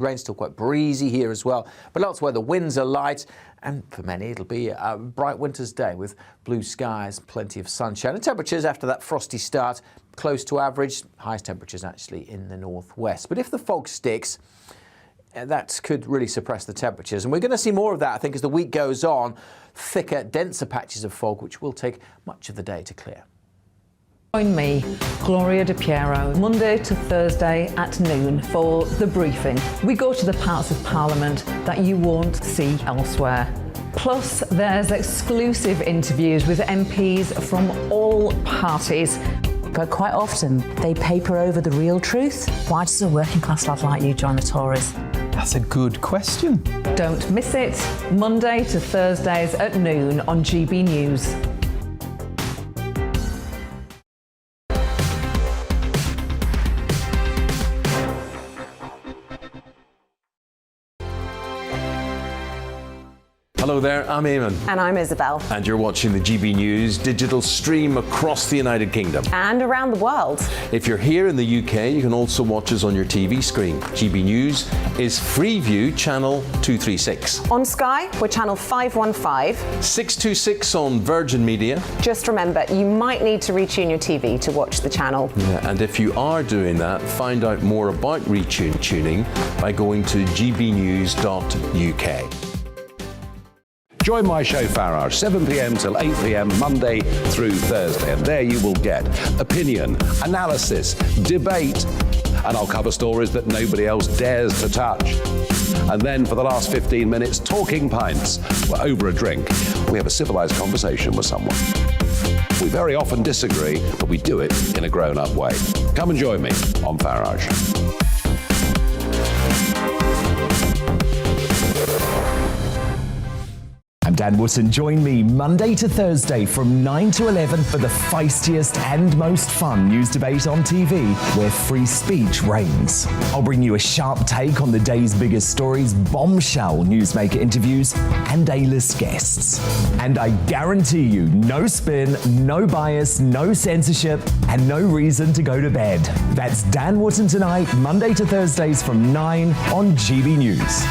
Rain's still quite breezy here as well, but elsewhere the winds are light, and for many it'll be a bright winter's day with blue skies, plenty of sunshine, and temperatures after that frosty start close to average. Highest temperatures actually in the northwest. But if the fog sticks, that could really suppress the temperatures, and we're going to see more of that, I think, as the week goes on. Thicker, denser patches of fog which will take much of the day to clear. Join me, Gloria De Piero, Monday to Thursday at noon for The Briefing. We go to the parts of Parliament that you won't see elsewhere. Plus, there's exclusive interviews with MPs from all parties. But quite often, they paper over the real truth. Why does a working class lad like you join the Tories? That's a good question. Don't miss it, Monday to Thursdays at noon on GB News. Hello there, I'm Eamon. And I'm Isabel. And you're watching the GB News digital stream across the United Kingdom. And around the world. If you're here in the UK, you can also watch us on your TV screen. GB News is Freeview channel 236. On Sky, we're channel 515. 626 on Virgin Media. Just remember, you might need to retune your TV to watch the channel. Yeah, and if you are doing that, find out more about tuning by going to gbnews.uk. Join my show Farage, 7 p.m. till 8 p.m. Monday through Thursday, and there you will get opinion, analysis, debate, and I'll cover stories that nobody else dares to touch. And then for the last 15 minutes, talking pints. We're over a drink. We have a civilised conversation with someone. We very often disagree, but we do it in a grown-up way. Come and join me on Farage. I'm Dan Wootton. Join me Monday to Thursday from 9 to 11 for the feistiest and most fun news debate on TV, where free speech reigns. I'll bring you a sharp take on the day's biggest stories, bombshell newsmaker interviews, and A-list guests. And I guarantee you, no spin, no bias, no censorship, and no reason to go to bed. That's Dan Wootton tonight, Monday to Thursdays from 9 on GB News.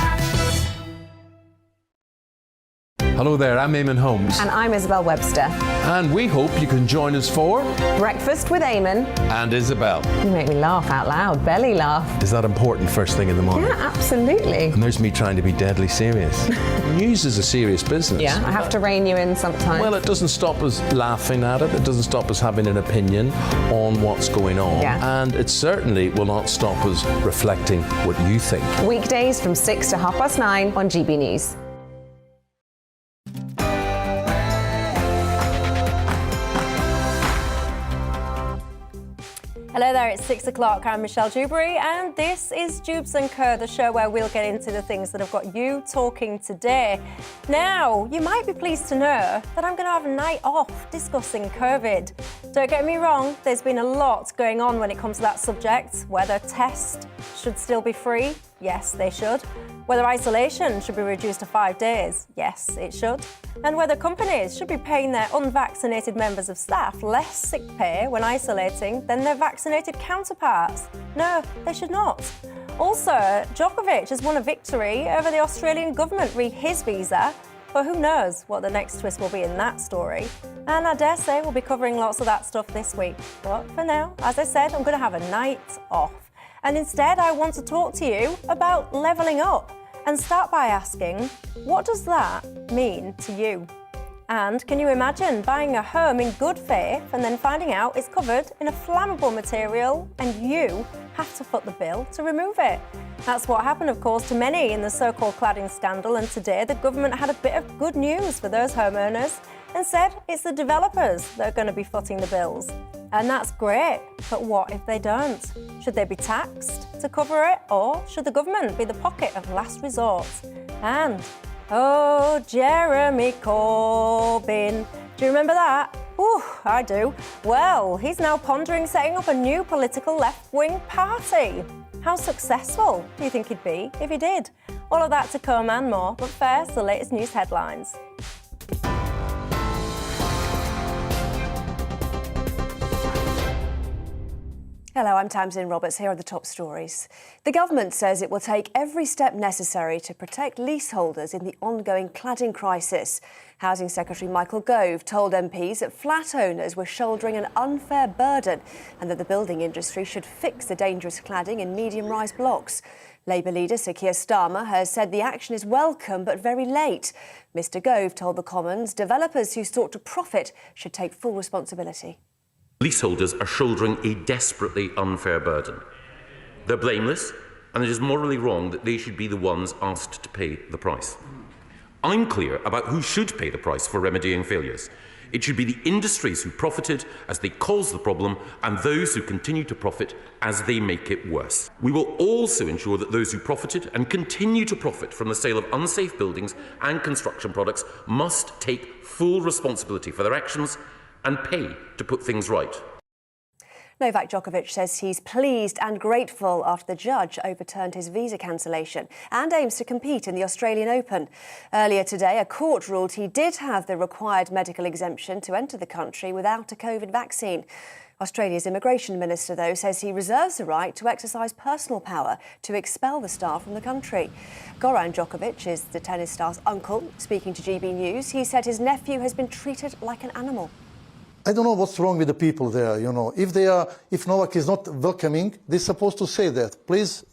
Hello there, I'm Eamon Holmes. And I'm Isabel Webster. And we hope you can join us for Breakfast with Eamon and Isabel. You make me laugh out loud, belly laugh. Is that important first thing in the morning? Yeah, absolutely. And there's me trying to be deadly serious. News is a serious business. Yeah, I have to rein you in sometimes. Well, it doesn't stop us laughing at it. It doesn't stop us having an opinion on what's going on. Yeah. And it certainly will not stop us reflecting what you think. Weekdays from 6 to 9:30 on GB News. Hello there, it's 6 o'clock. I'm Michelle Dewberry, and this is Dewbs & Co, the show where we'll get into the things that have got you talking today. Now, you might be pleased to know that I'm going to have a night off discussing COVID. Don't get me wrong, there's been a lot going on when it comes to that subject. Whether tests should still be free, yes, they should. Whether isolation should be reduced to 5 days, yes, it should. And whether companies should be paying their unvaccinated members of staff less sick pay when isolating than their vaccinated counterparts. No, they should not. Also, Djokovic has won a victory over the Australian government re his visa, but who knows what the next twist will be in that story. And I dare say we'll be covering lots of that stuff this week. But for now, as I said, I'm going to have a night off. And instead, I want to talk to you about levelling up and start by asking, what does that mean to you? And can you imagine buying a home in good faith and then finding out it's covered in a flammable material and you have to foot the bill to remove it? That's what happened, of course, to many in the so-called cladding scandal, and today the government had a bit of good news for those homeowners and said it's the developers that are going to be footing the bills. And that's great, but what if they don't? Should they be taxed to cover it, or should the government be the pocket of last resort? And, oh, Jeremy Corbyn. Do you remember that? Ooh, I do. Well, he's now pondering setting up a new political left-wing party. How successful do you think he'd be if he did? All of that to come and more, but first, the latest news headlines. Hello, I'm Tamsin Roberts. Here are the top stories. The government says it will take every step necessary to protect leaseholders in the ongoing cladding crisis. Housing Secretary Michael Gove told MPs that flat owners were shouldering an unfair burden and that the building industry should fix the dangerous cladding in medium-rise blocks. Labour leader Sir Keir Starmer has said the action is welcome but very late. Mr Gove told the Commons developers who sought to profit should take full responsibility. Leaseholders are shouldering a desperately unfair burden. They're blameless, and it is morally wrong that they should be the ones asked to pay the price. I'm clear about who should pay the price for remedying failures. It should be the industries who profited as they caused the problem and those who continue to profit as they make it worse. We will also ensure that those who profited and continue to profit from the sale of unsafe buildings and construction products must take full responsibility for their actions and pay to put things right. Novak Djokovic says he's pleased and grateful after the judge overturned his visa cancellation and aims to compete in the Australian Open. Earlier today, a court ruled he did have the required medical exemption to enter the country without a COVID vaccine. Australia's immigration minister, though, says he reserves the right to exercise personal power to expel the star from the country. Goran Djokovic is the tennis star's uncle. Speaking to GB News, he said his nephew has been treated like an animal. I don't know what's wrong with the people there, you know. If Novak is not welcoming, they're supposed to say that. Please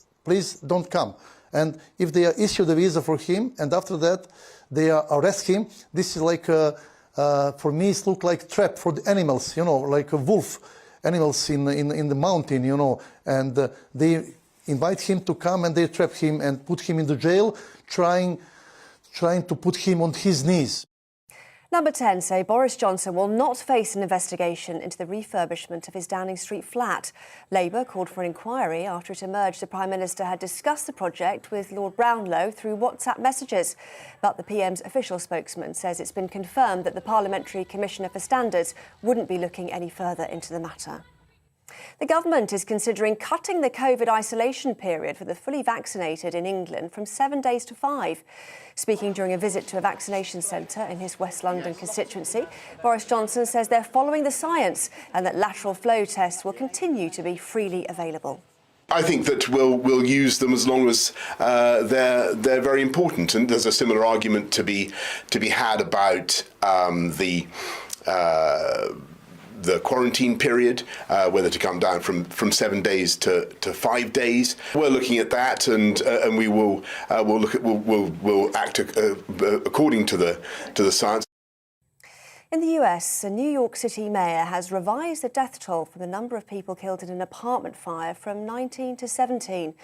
don't come. And if they issue the visa for him, and after that they arrest him, this is like, for me, it looks like trap for the animals, you know, like a wolf animals in the mountain, you know. And they invite him to come and they trap him and put him in the jail, trying to put him on his knees. Number 10 say Boris Johnson will not face an investigation into the refurbishment of his Downing Street flat. Labour called for an inquiry after it emerged the Prime Minister had discussed the project with Lord Brownlow through WhatsApp messages. But the PM's official spokesman says it's been confirmed that the Parliamentary Commissioner for Standards wouldn't be looking any further into the matter. The government is considering cutting the COVID isolation period for the fully vaccinated in England from 7 days to 5. Speaking during a visit to a vaccination centre in his West London constituency, Boris Johnson says they're following the science and that lateral flow tests will continue to be freely available. I think that we'll use them as long as they're very important, and there's a similar argument to be had about the quarantine period, whether to come down from 7 days to 5 days. We're looking at that, and we'll act according to the science. In the US, a New York City mayor has revised the death toll for the number of people killed in an apartment fire from 19 to 17.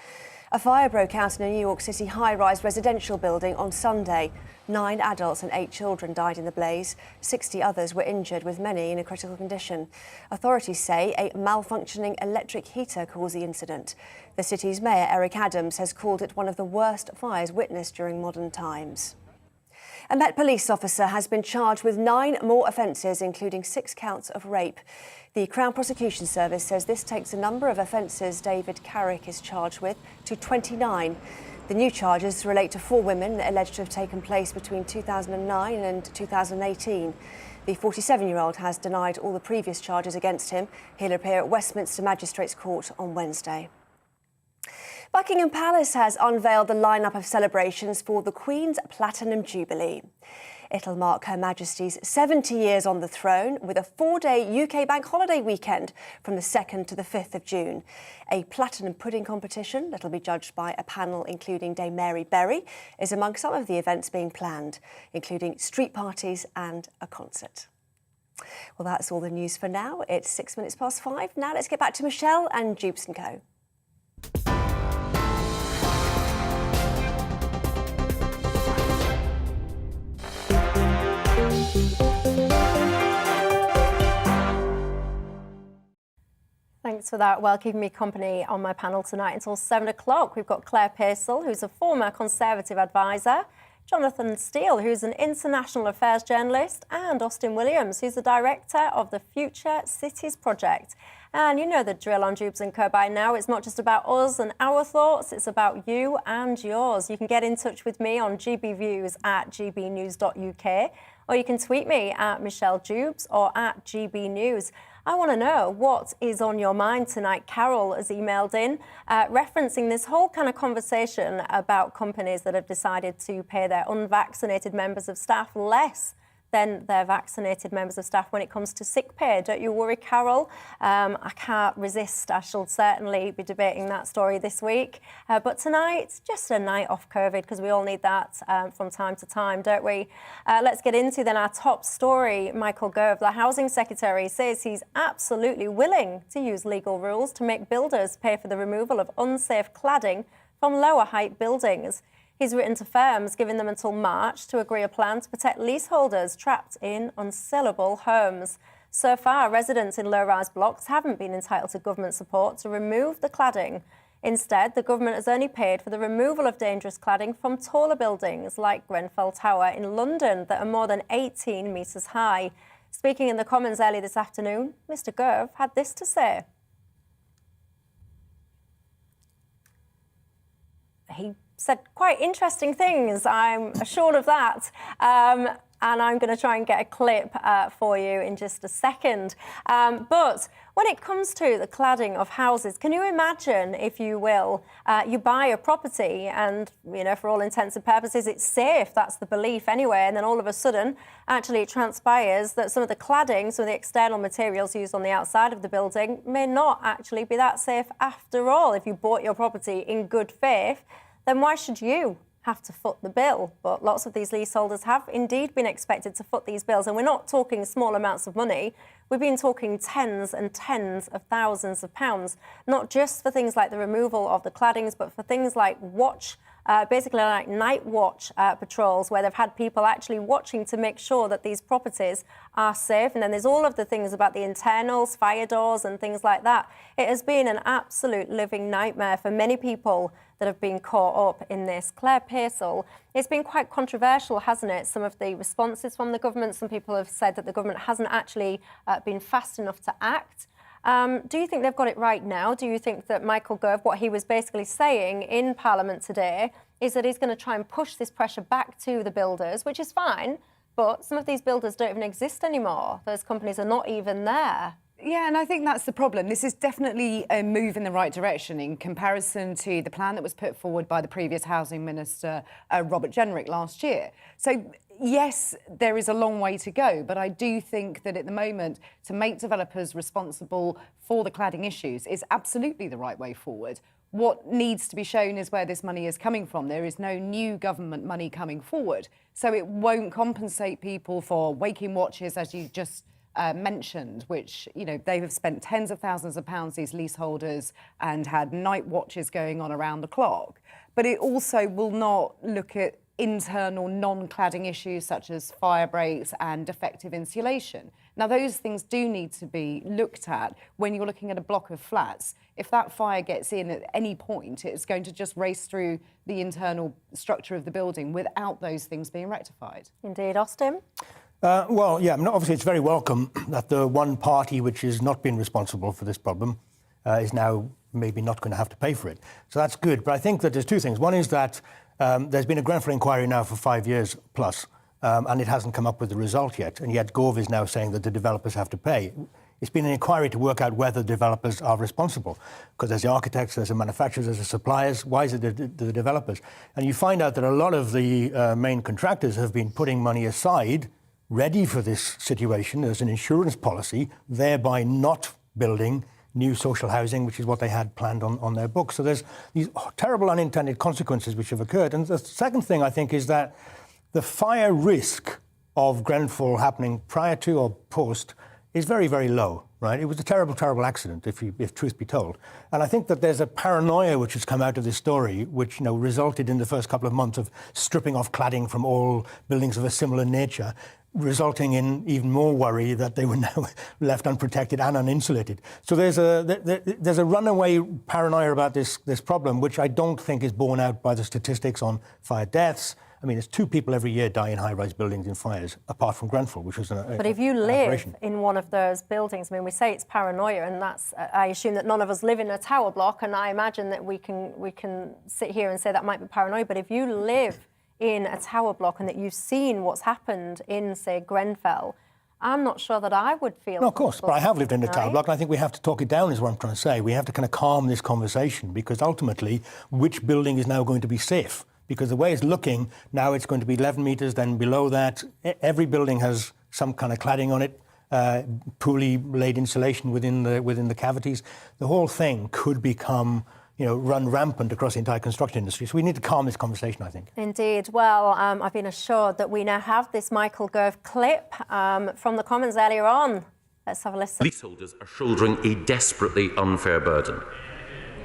A fire broke out in a New York City high-rise residential building on Sunday. 9 adults and 8 children died in the blaze. 60 others were injured, with many in a critical condition. Authorities say a malfunctioning electric heater caused the incident. The city's mayor, Eric Adams, has called it one of the worst fires witnessed during modern times. A Met police officer has been charged with 9 more offences, including 6 counts of rape. The Crown Prosecution Service says this takes the number of offences David Carrick is charged with to 29. The new charges relate to 4 women alleged to have taken place between 2009 and 2018. The 47-year-old has denied all the previous charges against him. He'll appear at Westminster Magistrates Court on Wednesday. Buckingham Palace has unveiled the lineup of celebrations for the Queen's Platinum Jubilee. It'll mark Her Majesty's 70 years on the throne with a 4-day UK bank holiday weekend from the 2nd to the 5th of June. A platinum pudding competition that'll be judged by a panel including Dame Mary Berry is among some of the events being planned, including street parties and a concert. Well, that's all the news for now. It's 6 minutes past 5. Now let's get back to Michelle and Dewbs & Co. Thanks for that. Well, keeping me company on my panel tonight until 7 o'clock. We've got Claire Pearsall, who's a former Conservative advisor, Jonathan Steele, who's an international affairs journalist, and Austin Williams, who's the director of the Future Cities Project. And you know the drill on Dewbs & Co by now. It's not just about us and our thoughts, it's about you and yours. You can get in touch with me on gbviews@gbnews.uk, or you can tweet me at Michelle Dewbs or at GBNews. I want to know what is on your mind tonight. Carol has emailed in referencing this whole kind of conversation about companies that have decided to pay their unvaccinated members of staff less than their vaccinated members of staff when it comes to sick pay. Don't you worry, Carol. I can't resist. I shall certainly be debating that story this week. But tonight, just a night off COVID, because we all need that from time to time, don't we? Let's get into then our top story. Michael Gove, the Housing Secretary, says he's absolutely willing to use legal rules to make builders pay for the removal of unsafe cladding from lower height buildings. He's written to firms, giving them until March to agree a plan to protect leaseholders trapped in unsellable homes. So far, residents in low-rise blocks haven't been entitled to government support to remove the cladding. Instead, the government has only paid for the removal of dangerous cladding from taller buildings like Grenfell Tower in London that are more than 18 metres high. Speaking in the Commons early this afternoon, Mr Gove had this to say. He said quite interesting things, I'm assured of that. And I'm going to try and get a clip for you in just a second. But when it comes to the cladding of houses, can you imagine, if you will, you buy a property and, you know, for all intents and purposes, it's safe, that's the belief anyway, and then all of a sudden, actually it transpires that some of the cladding, some of the external materials used on the outside of the building may not actually be that safe after all. If you bought your property in good faith, then why should you have to foot the bill? But lots of these leaseholders have indeed been expected to foot these bills. And we're not talking small amounts of money. We've been talking tens and tens of thousands of pounds, not just for things like the removal of the claddings, but for things like basically like night watch patrols, where they've had people actually watching to make sure that these properties are safe. And then there's all of the things about the internals, fire doors and things like that. It has been an absolute living nightmare for many people that have been caught up in this. Claire Pearsall, it's been quite controversial, hasn't it? Some of the responses from the government, some people have said that the government hasn't actually been fast enough to act. Do you think they've got it right now? Do you think that Michael Gove, what he was basically saying in Parliament today, is that he's going to try and push this pressure back to the builders, which is fine, but some of these builders don't even exist anymore. Those companies are not even there. Yeah, and I think that's the problem. This is definitely a move in the right direction in comparison to the plan that was put forward by the previous Housing Minister, Robert Jenrick, last year. So, yes, there is a long way to go, but I do think that at the moment, to make developers responsible for the cladding issues is absolutely the right way forward. What needs to be shown is where this money is coming from. There is no new government money coming forward, so it won't compensate people for waking watches, as you just mentioned, which, you know, they have spent tens of thousands of pounds, these leaseholders, and had night watches going on around the clock. But it also will not look at internal non-cladding issues such as fire breaks and defective insulation. Now, those things do need to be looked at when you're looking at a block of flats. If that fire gets in at any point, it's going to just race through the internal structure of the building without those things being rectified. Indeed. Austin? Well, yeah, obviously it's very welcome that the one party which has not been responsible for this problem is now maybe not going to have to pay for it. So that's good. But I think that there's two things. One is that there's been a Grenfell inquiry now for 5 years plus, and it hasn't come up with the result yet. And yet Gove is now saying that the developers have to pay. It's been an inquiry to work out whether developers are responsible, because there's the architects, there's the manufacturers, there's the suppliers. Why is it the developers? And you find out that a lot of the main contractors have been putting money aside ready for this situation as an insurance policy, thereby not building new social housing, which is what they had planned on their books. So there's these terrible unintended consequences which have occurred. And the second thing, I think, is that the fire risk of Grenfell happening prior to or post is very, very low, right? It was a terrible, terrible accident, if truth be told. And I think that there's a paranoia which has come out of this story, which, you know, resulted in the first couple of months of stripping off cladding from all buildings of a similar nature, resulting in even more worry that they were now left unprotected and uninsulated. So there's a runaway paranoia about this problem, which I don't think is borne out by the statistics on fire deaths. I mean, there's 2 people every year die in high-rise buildings in fires, apart from Grenfell, which was But if you live in one of those buildings, I mean, we say it's paranoia, and that's, I assume that none of us live in a tower block, and I imagine that we can sit here and say that might be paranoia, but if you live in a tower block and that you've seen what's happened in, say, Grenfell, I'm not sure that I would feel. No, of course, but I have lived in a tower right? block, and I think we have to talk it down, is what I'm trying to say. We have to kind of calm this conversation, because ultimately, which building is now going to be safe? Because the way it's looking, now it's going to be 11 metres, then below that, every building has some kind of cladding on it, poorly laid insulation within the cavities. The whole thing could become, run rampant across the entire construction industry. So we need to calm this conversation, I think. Indeed. Well, I've been assured that we now have this Michael Gove clip from the Commons earlier on. Let's have a listen. Leaseholders are shouldering a desperately unfair burden.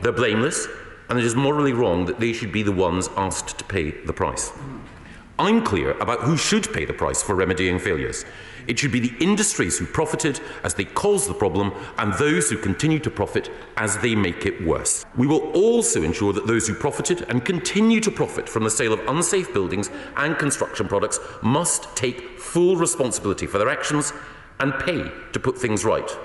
They're blameless, and it is morally wrong that they should be the ones asked to pay the price. I'm clear about who should pay the price for remedying failures. It should be the industries who profited as they caused the problem, and those who continue to profit as they make it worse. We will also ensure that those who profited and continue to profit from the sale of unsafe buildings and construction products must take full responsibility for their actions and pay to put things right.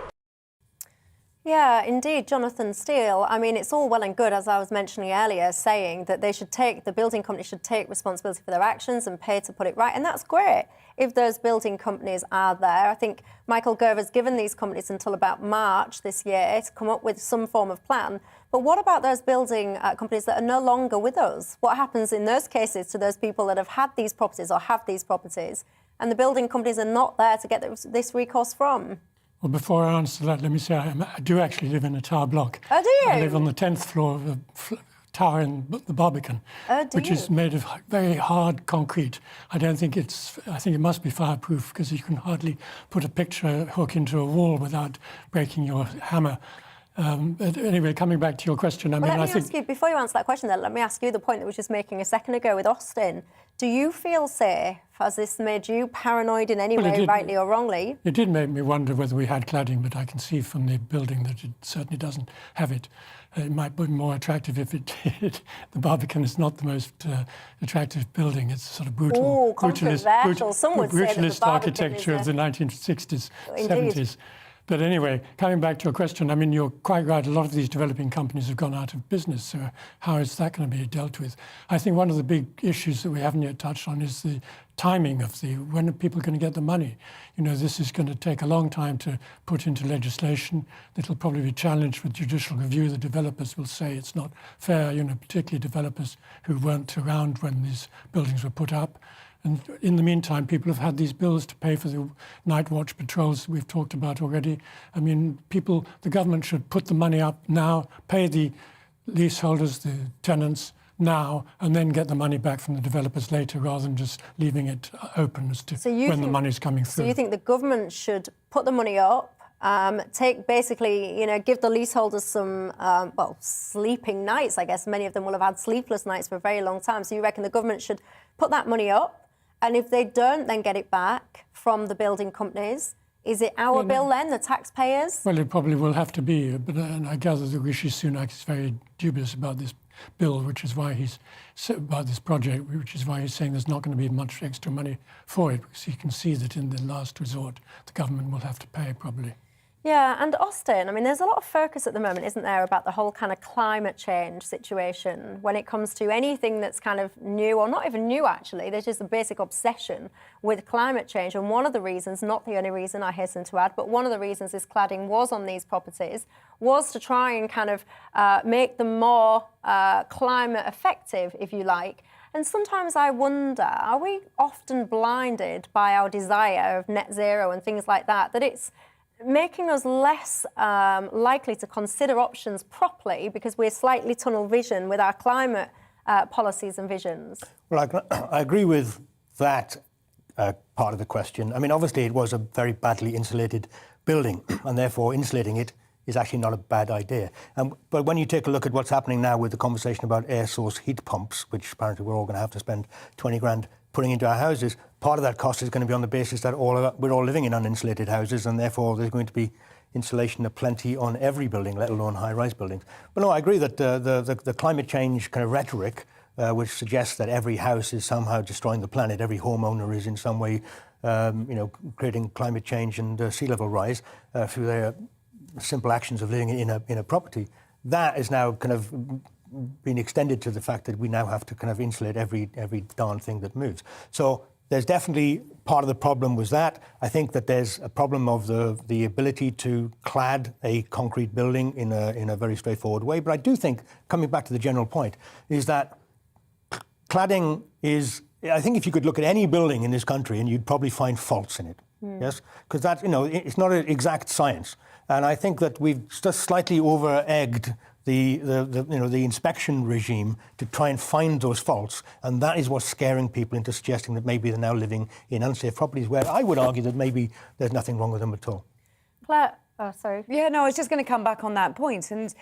Yeah, indeed, Jonathan Steele. I mean, it's all well and good, as I was mentioning earlier, saying that the building company should take responsibility for their actions and pay to put it right. And that's great if those building companies are there. I think Michael Gove has given these companies until about March this year to come up with some form of plan. But what about those building companies that are no longer with us? What happens in those cases to those people that have had these properties or have these properties, and the building companies are not there to get this recourse from? Well, before I answer that, let me say I do actually live in a tower block. Oh, do you? I live on the 10th floor of a tower in the Barbican, which is made of very hard concrete. I think it must be fireproof, because you can hardly put a picture hook into a wall without breaking your hammer. But anyway, coming back to your question, ask you, before you answer that question, then, let me ask you the point that we were just making a second ago with Austin. Do you feel safe? Has this made you paranoid in any way, rightly or wrongly? It did make me wonder whether we had cladding, but I can see from the building that it certainly doesn't have it. It might be more attractive if it did. The Barbican is not the most attractive building. It's sort of brutal, brutalist architecture of the 1960s, 70s. But anyway, coming back to your question, I mean, you're quite right. A lot of these developing companies have gone out of business. So how is that going to be dealt with? I think one of the big issues that we haven't yet touched on is the timing of when are people going to get the money? This is going to take a long time to put into legislation. It'll probably be challenged with judicial review. The developers will say it's not fair, particularly developers who weren't around when these buildings were put up. And in the meantime, people have had these bills to pay for the night watch patrols that we've talked about already. I mean, the government should put the money up now, pay the leaseholders, the tenants now, and then get the money back from the developers later, rather than just leaving it open as to when the money's coming through. So you think the government should put the money up, give the leaseholders some, sleeping nights, I guess. Many of them will have had sleepless nights for a very long time. So you reckon the government should put that money up? And if they don't then get it back from the building companies, is it our bill then, the taxpayers? Well, it probably will have to be. But I gather that Rishi Sunak is very dubious about this bill, which is why about this project, which is why he's saying there's not going to be much extra money for it, because he can see that in the last resort, the government will have to pay probably. Yeah, and Austin, I mean, there's a lot of focus at the moment, isn't there, about the whole kind of climate change situation when it comes to anything that's kind of new, or not even new, actually. There's just a basic obsession with climate change. And one of the reasons, not the only reason, I hasten to add, but one of the reasons this cladding was on these properties was to try and kind of make them more climate effective, if you like. And sometimes I wonder, are we often blinded by our desire of net zero and things like that, that it's making us less likely to consider options properly because we're slightly tunnel vision with our climate policies and visions? Well, I agree with that part of the question. I mean, obviously it was a very badly insulated building, and therefore insulating it is actually not a bad idea. But when you take a look at what's happening now with the conversation about air source heat pumps, which apparently we're all going to have to spend 20 grand putting into our houses, part of that cost is going to be on the basis that we're all living in uninsulated houses, and therefore there's going to be insulation aplenty on every building, let alone high-rise buildings. But no, I agree that the climate change kind of rhetoric, which suggests that every house is somehow destroying the planet, every homeowner is in some way, creating climate change and sea level rise through their simple actions of living in a property, that is now kind of being extended to the fact that we now have to kind of insulate every darn thing that moves. So there's definitely part of the problem was that. I think that there's a problem of the ability to clad a concrete building in a very straightforward way. But I do think, coming back to the general point, is that cladding is, I think if you could look at any building in this country and you'd probably find faults in it. Yes, because that, it's not an exact science. And I think that we've just slightly over-egged the inspection regime to try and find those faults, and that is what's scaring people into suggesting that maybe they're now living in unsafe properties, where I would argue that maybe there's nothing wrong with them at all. Claire, oh, sorry. Yeah, no, I was just going to come back on that point. And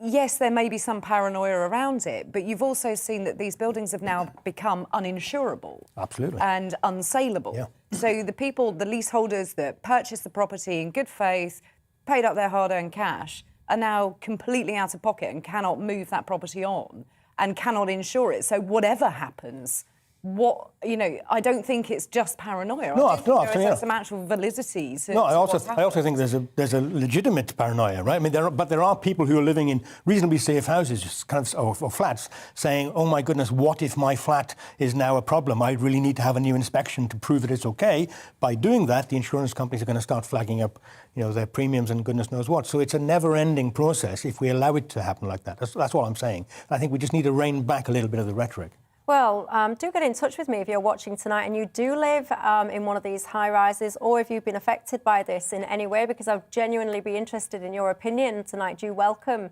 yes, there may be some paranoia around it, but you've also seen that these buildings have now become uninsurable. Absolutely. And unsaleable. Yeah. So the people, the leaseholders that purchased the property in good faith, paid up their hard-earned cash, are now completely out of pocket and cannot move that property on and cannot insure it. So whatever happens, I don't think it's just paranoia. No, I think there is yeah. some actual validity to No, I also what's think there's a legitimate paranoia, right? I mean, there are people who are living in reasonably safe houses, or flats, saying, "Oh my goodness, what if my flat is now a problem? I really need to have a new inspection to prove that it's okay." By doing that, the insurance companies are going to start flagging up, their premiums and goodness knows what. So it's a never-ending process if we allow it to happen like that. That's all I'm saying. I think we just need to rein back a little bit of the rhetoric. Well, do get in touch with me if you're watching tonight and you do live in one of these high-rises, or if you've been affected by this in any way, because I'd genuinely be interested in your opinion tonight. Do you welcome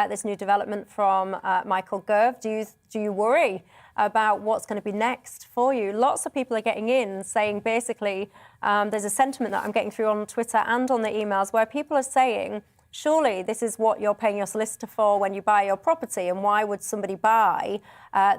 this new development from Michael Gove? Do you worry about what's going to be next for you? Lots of people are getting in saying, basically, there's a sentiment that I'm getting through on Twitter and on the emails where people are saying, surely this is what you're paying your solicitor for when you buy your property, and why would somebody buy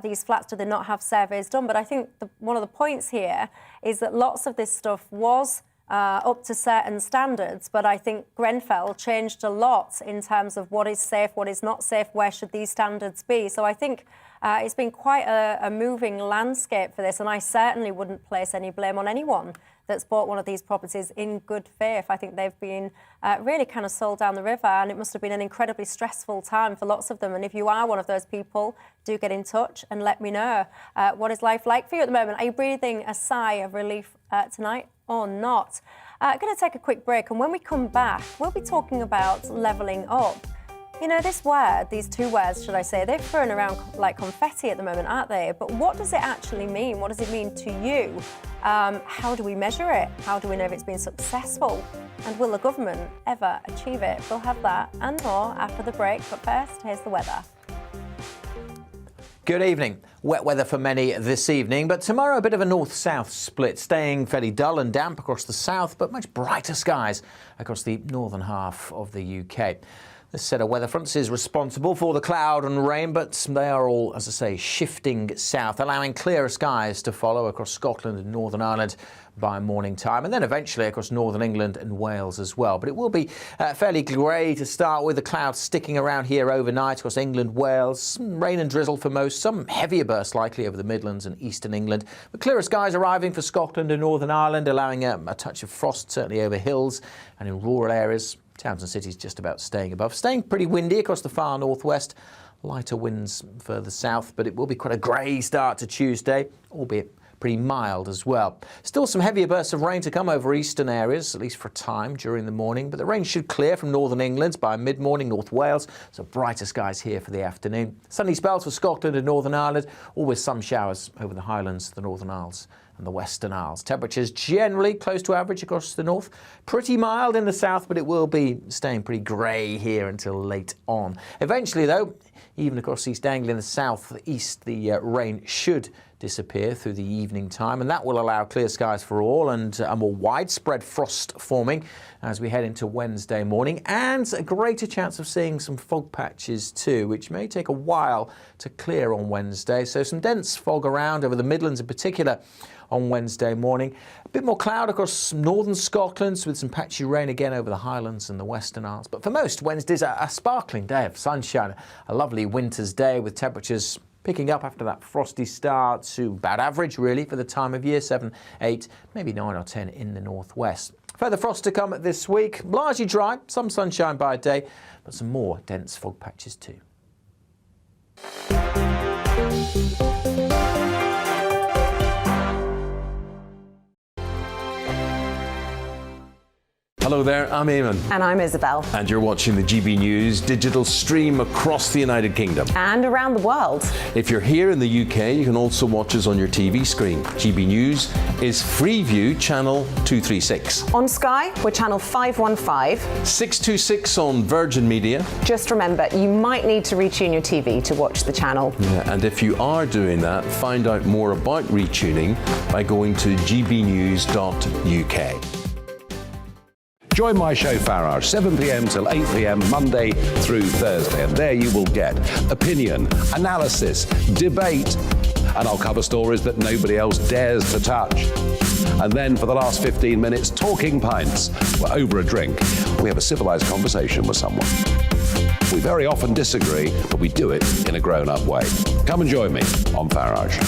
these flats? Do they not have surveys done? But I think one of the points here is that lots of this stuff was up to certain standards, but I think Grenfell changed a lot in terms of what is safe, what is not safe, where should these standards be. So I think it's been quite a moving landscape for this, and I certainly wouldn't place any blame on anyone that's bought one of these properties in good faith. I think they've been really kind of sold down the river, and it must have been an incredibly stressful time for lots of them. And if you are one of those people, do get in touch and let me know what is life like for you at the moment. Are you breathing a sigh of relief tonight or not? I'm going to take a quick break, and when we come back, we'll be talking about levelling up. This word, these two words, should I say, they're thrown around like confetti at the moment, aren't they? But what does it actually mean? What does it mean to you? How do we measure it? How do we know if it's been successful? And will the government ever achieve it? We'll have that and more after the break. But first, here's the weather. Good evening. Wet weather for many this evening, but tomorrow a bit of a north-south split, staying fairly dull and damp across the south, but much brighter skies across the northern half of the UK. This set of weather fronts is responsible for the cloud and rain, but they are all, as I say, shifting south, allowing clearer skies to follow across Scotland and Northern Ireland by morning time, and then eventually across Northern England and Wales as well. But it will be fairly grey to start with, the clouds sticking around here overnight across England, Wales, some rain and drizzle for most, some heavier bursts likely over the Midlands and Eastern England. But clearer skies arriving for Scotland and Northern Ireland, allowing a touch of frost certainly over hills and in rural areas. Towns and cities just about staying above. Staying pretty windy across the far northwest. Lighter winds further south, but it will be quite a grey start to Tuesday, albeit pretty mild as well. Still some heavier bursts of rain to come over eastern areas, at least for a time during the morning, but the rain should clear from northern England by mid-morning, North Wales, so brighter skies here for the afternoon. Sunny spells for Scotland and Northern Ireland, always some showers over the Highlands, the Northern Isles and the Western Isles. Temperatures generally close to average across the north. Pretty mild in the south, but it will be staying pretty grey here until late on. Eventually, though, even across East Anglia in the south east, the rain should disappear through the evening time, and that will allow clear skies for all and a more widespread frost forming as we head into Wednesday morning, and a greater chance of seeing some fog patches too, which may take a while to clear on Wednesday. So some dense fog around over the Midlands in particular on Wednesday morning. A bit more cloud across northern Scotland with some patchy rain again over the Highlands and the Western Isles. But for most, Wednesday's a sparkling day of sunshine, a lovely winter's day with temperatures picking up after that frosty start to about average really for the time of year, 7, 8, maybe 9 or 10 in the northwest. Further frost to come this week, largely dry, some sunshine by day, but some more dense fog patches too. Hello there, I'm Eamon. And I'm Isabel. And you're watching the GB News digital stream across the United Kingdom. And around the world. If you're here in the UK, you can also watch us on your TV screen. GB News is Freeview channel 236. On Sky, we're channel 515. 626 on Virgin Media. Just remember, you might need to retune your TV to watch the channel. Yeah, and if you are doing that, find out more about retuning by going to gbnews.uk. Join my show Farage, 7 p.m. till 8 p.m. Monday through Thursday, and there you will get opinion, analysis, debate, and I'll cover stories that nobody else dares to touch. And then for the last 15 minutes, talking pints. We're over a drink. We have a civilized conversation with someone. We very often disagree, but we do it in a grown-up way. Come and join me on Farage.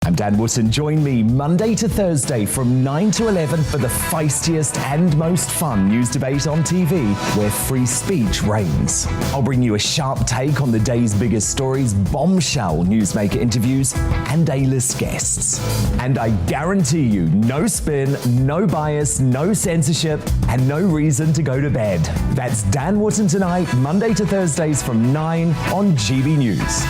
I'm Dan Wootton. Join me Monday to Thursday from 9 to 11 for the feistiest and most fun news debate on TV, where free speech reigns. I'll bring you a sharp take on the day's biggest stories, bombshell newsmaker interviews, and A-list guests. And I guarantee you, no spin, no bias, no censorship, and no reason to go to bed. That's Dan Wootton tonight, Monday to Thursdays from 9 on GB News.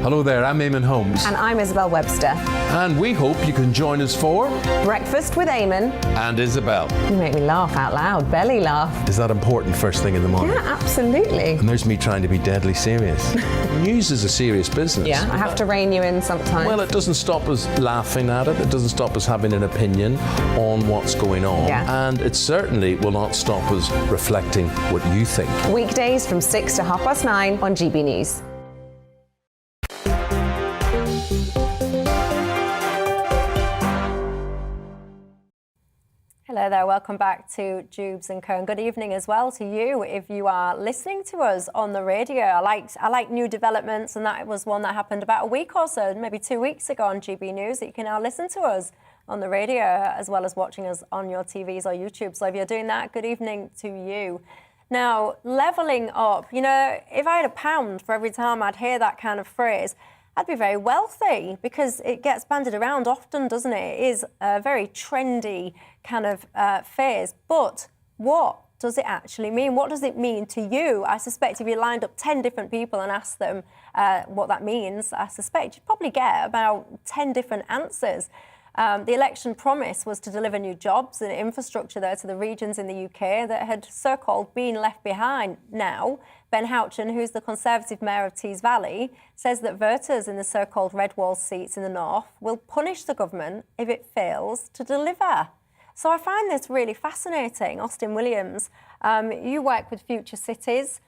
Hello there, I'm Eamon Holmes. And I'm Isabel Webster. And we hope you can join us for Breakfast with Eamon and Isabel. You make me laugh out loud, belly laugh. Is that important first thing in the morning? Yeah, absolutely. And there's me trying to be deadly serious. News is a serious business. Yeah, I have to rein you in sometimes. Well, it doesn't stop us laughing at it. It doesn't stop us having an opinion on what's going on. Yeah. And it certainly will not stop us reflecting what you think. Weekdays from 6 to 9:30 on GB News. Hello there, welcome back to Dewbs and Co. And good evening as well to you if you are listening to us on the radio. I like new developments, and that was one that happened about a week or so, maybe 2 weeks ago on GB News, that you can now listen to us on the radio as well as watching us on your TVs or YouTube. So if you're doing that, good evening to you. Now, levelling up, you know, if I had £1 for every time I'd hear that kind of phrase, I'd be very wealthy, because it gets bandied around often, doesn't it? It is a very trendy kind of phrase. But what does it actually mean? What does it mean to you? I suspect if you lined up 10 different people and asked them what that means, I suspect you'd probably get about 10 different answers. The election promise was to deliver new jobs and infrastructure there to the regions in the UK that had so-called been left behind. Now, Ben Houchen, who's the Conservative Mayor of Tees Valley, says that voters in the so-called red wall seats in the north will punish the government if it fails to deliver. So I find this really fascinating. Austin Williams, you work with future cities.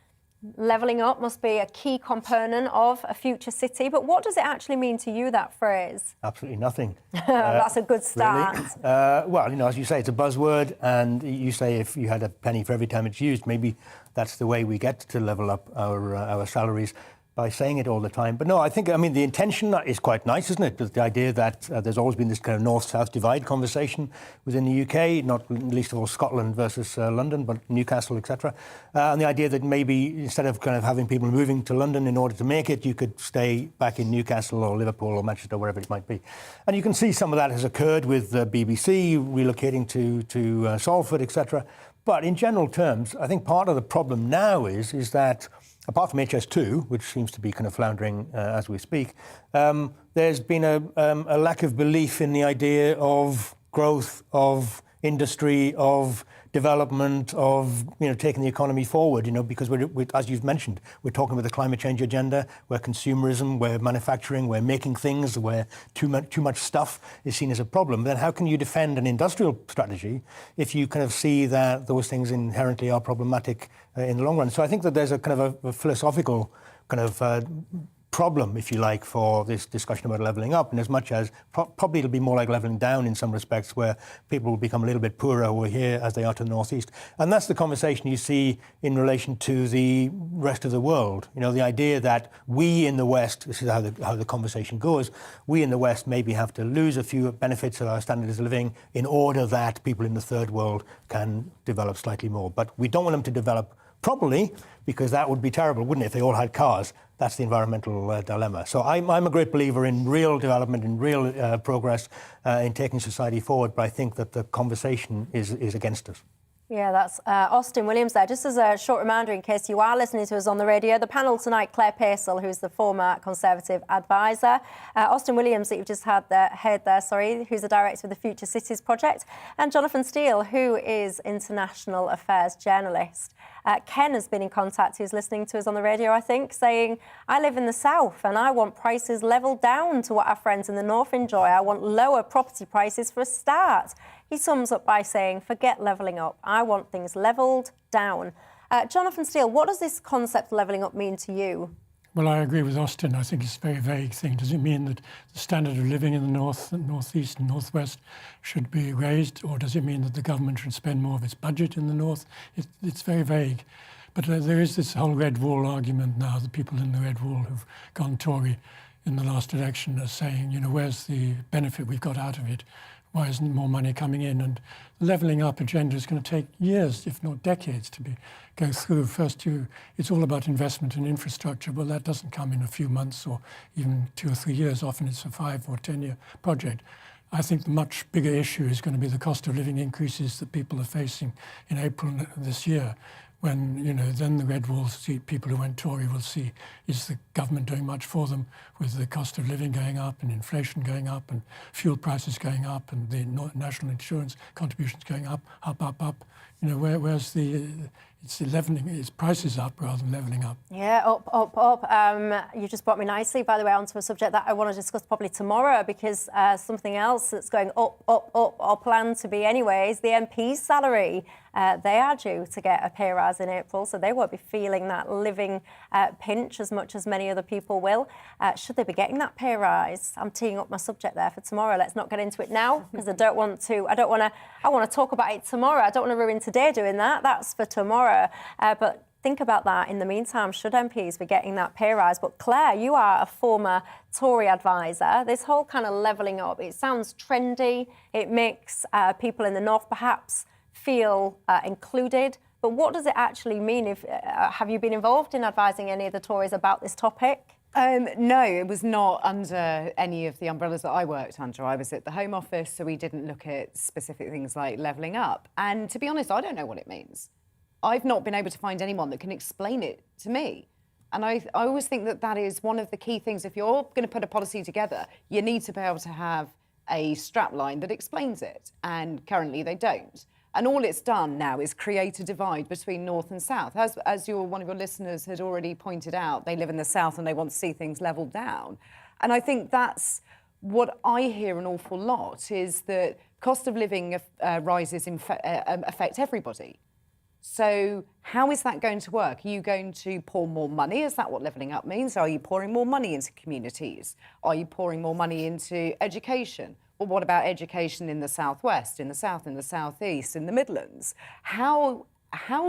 Levelling up must be a key component of a future city. But what does it actually mean to you, that phrase? Absolutely nothing. That's a good start. Really? Well, you know, as you say, it's a buzzword, and you say if you had a penny for every time it's used, maybe that's the way we get to level up our salaries, by saying it all the time. But no, I mean, the intention is quite nice, isn't it? The idea that there's always been this kind of north-south divide conversation within the UK, not least of all Scotland versus London, but Newcastle, etc. And the idea that maybe instead of kind of having people moving to London in order to make it, you could stay back in Newcastle or Liverpool or Manchester, wherever it might be. And you can see some of that has occurred with the BBC relocating to Salford, etc. But in general terms, I think part of the problem now is that, apart from HS2, which seems to be kind of floundering as we speak, there's been a lack of belief in the idea of growth, of industry, of development, of taking the economy forward. Because we're, as you've mentioned, we're talking about the climate change agenda, where consumerism, where manufacturing, where making things, where too much stuff is seen as a problem. Then how can you defend an industrial strategy if you kind of see that those things inherently are problematic in the long run? So I think that there's a kind of a philosophical kind of problem, if you like, for this discussion about levelling up, in as much as probably it'll be more like levelling down in some respects, where people will become a little bit poorer over here as they are to the northeast. And that's the conversation you see in relation to the rest of the world. The idea that we in the West, this is how the conversation goes, we in the West maybe have to lose a few benefits of our standards of living in order that people in the third world can develop slightly more. But we don't want them to develop Probably, because that would be terrible, wouldn't it, if they all had cars? That's the environmental dilemma. So I'm a great believer in real development, in real progress, in taking society forward, but I think that the conversation is against us. Yeah, that's Austin Williams there. Just as a short reminder, in case you are listening to us on the radio, the panel tonight, Claire Pacel, who's the former Conservative advisor, Austin Williams, that you've just heard there, who's the director of the Future Cities Project, and Jonathan Steele, who is international affairs journalist. Ken has been in contact, who's listening to us on the radio, I think, saying, I live in the south and I want prices levelled down to what our friends in the north enjoy. I want lower property prices for a start. He sums up by saying, forget levelling up. I want things levelled down. Jonathan Steele, what does this concept levelling up mean to you? Well, I agree with Austin. I think it's a very vague thing. Does it mean that the standard of living in the north, northeast and northwest should be raised, or does it mean that the government should spend more of its budget in the north? It's very vague. But there is this whole red wall argument now. The people in the red wall who've gone Tory in the last election are saying, you know, where's the benefit we've got out of it? Why isn't more money coming in? And the levelling up agenda is going to take years, if not decades, to go through. First, it's all about investment in infrastructure. Well, that doesn't come in a few months or even 2 or 3 years. Often it's a 5 or 10-year project. I think the much bigger issue is going to be the cost of living increases that people are facing in April this year. When, you know, then the red wall people who went Tory will see, is the government doing much for them with the cost of living going up and inflation going up and fuel prices going up and the national insurance contributions going up. You know, where's it's levelling, it's prices up rather than levelling up. Yeah, up. You just brought me nicely, by the way, onto a subject that I want to discuss probably tomorrow, because something else that's going up, or planned to be anyway, is the MP's salary. They are due to get a pay rise in April, so they won't be feeling that living pinch as much as many other people will. Should they be getting that pay rise? I'm teeing up my subject there for tomorrow. Let's not get into it now, because I want to talk about it tomorrow. I don't want to ruin today doing that. That's for tomorrow. But think about that in the meantime. Should MPs be getting that pay rise? But Claire, you are a former Tory advisor. This whole kind of levelling up, it sounds trendy. It makes people in the north perhaps feel included. But what does it actually mean? Have you been involved in advising any of the Tories about this topic? No, it was not under any of the umbrellas that I worked under. I was at the Home Office, so we didn't look at specific things like levelling up. And to be honest, I don't know what it means. I've not been able to find anyone that can explain it to me. And I always think that is one of the key things. If you're going to put a policy together, you need to be able to have a strapline that explains it. And currently they don't. And all it's done now is create a divide between north and south. As one of your listeners had already pointed out, they live in the south and they want to see things levelled down. And I think that's what I hear an awful lot, is that cost of living rises affect everybody. So how is that going to work? Are you going to pour more money? Is that what levelling up means? Are you pouring more money into communities? Are you pouring more money into education? Well, what about education in the southwest, in the south, in the southeast, in the Midlands? How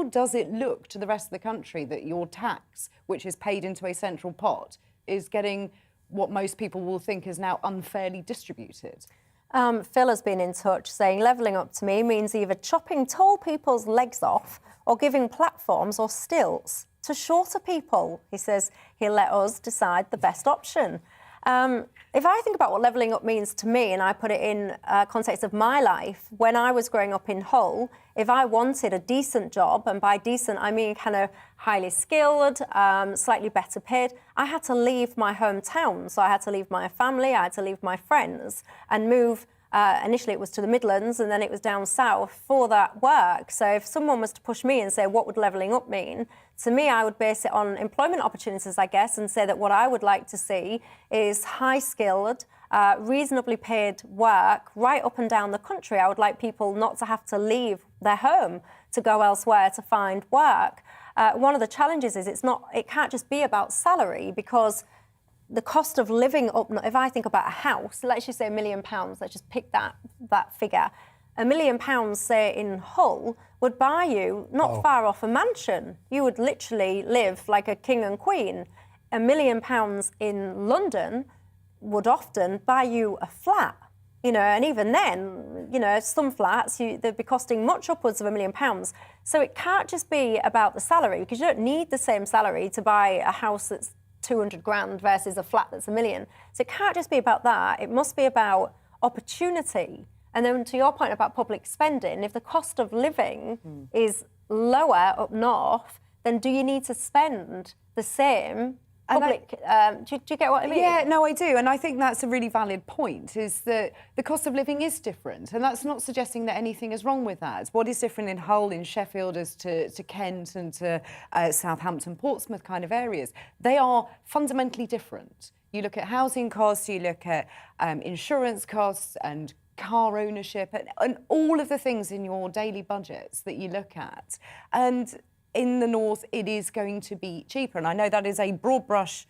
does it look to the rest of the country that your tax, which is paid into a central pot, is getting what most people will think is now unfairly distributed? Phil has been in touch saying levelling up to me means either chopping tall people's legs off or giving platforms or stilts to shorter people. He says he'll let us decide the best option. If I think about what levelling up means to me, and I put it in context of my life, when I was growing up in Hull, if I wanted a decent job, and by decent I mean kind of highly skilled, slightly better paid, I had to leave my hometown. So I had to leave my family, I had to leave my friends and move. Initially it was to the Midlands and then it was down south for that work. So if someone was to push me and say, what would levelling up mean? To me, I would base it on employment opportunities, I guess, and say that what I would like to see is high-skilled, reasonably paid work right up and down the country. I would like people not to have to leave their home to go elsewhere to find work. One of the challenges is it can't just be about salary, because the cost of living up, if I think about a house, let's just say £1 million, let's just pick that figure. £1 million, say, in Hull would buy you not far off a mansion. You would literally live like a king and queen. £1 million in London would often buy you a flat. and even then, some flats, they'd be costing much upwards of £1 million. So it can't just be about the salary, because you don't need the same salary to buy a house that's 200 grand versus a flat that's £1 million. So it can't just be about that. It must be about opportunity. And then to your point about public spending, if the cost of living is lower up north, then do you need to spend the same public? Do you get what I mean? Yeah, no, I do. And I think that's a really valid point, is that the cost of living is different. And that's not suggesting that anything is wrong with that. What is different in Hull, in Sheffield, as to Kent and to Southampton, Portsmouth kind of areas, they are fundamentally different. You look at housing costs, you look at insurance costs and car ownership and all of the things in your daily budgets that you look at. And in the north, it is going to be cheaper. And I know that is a broad brush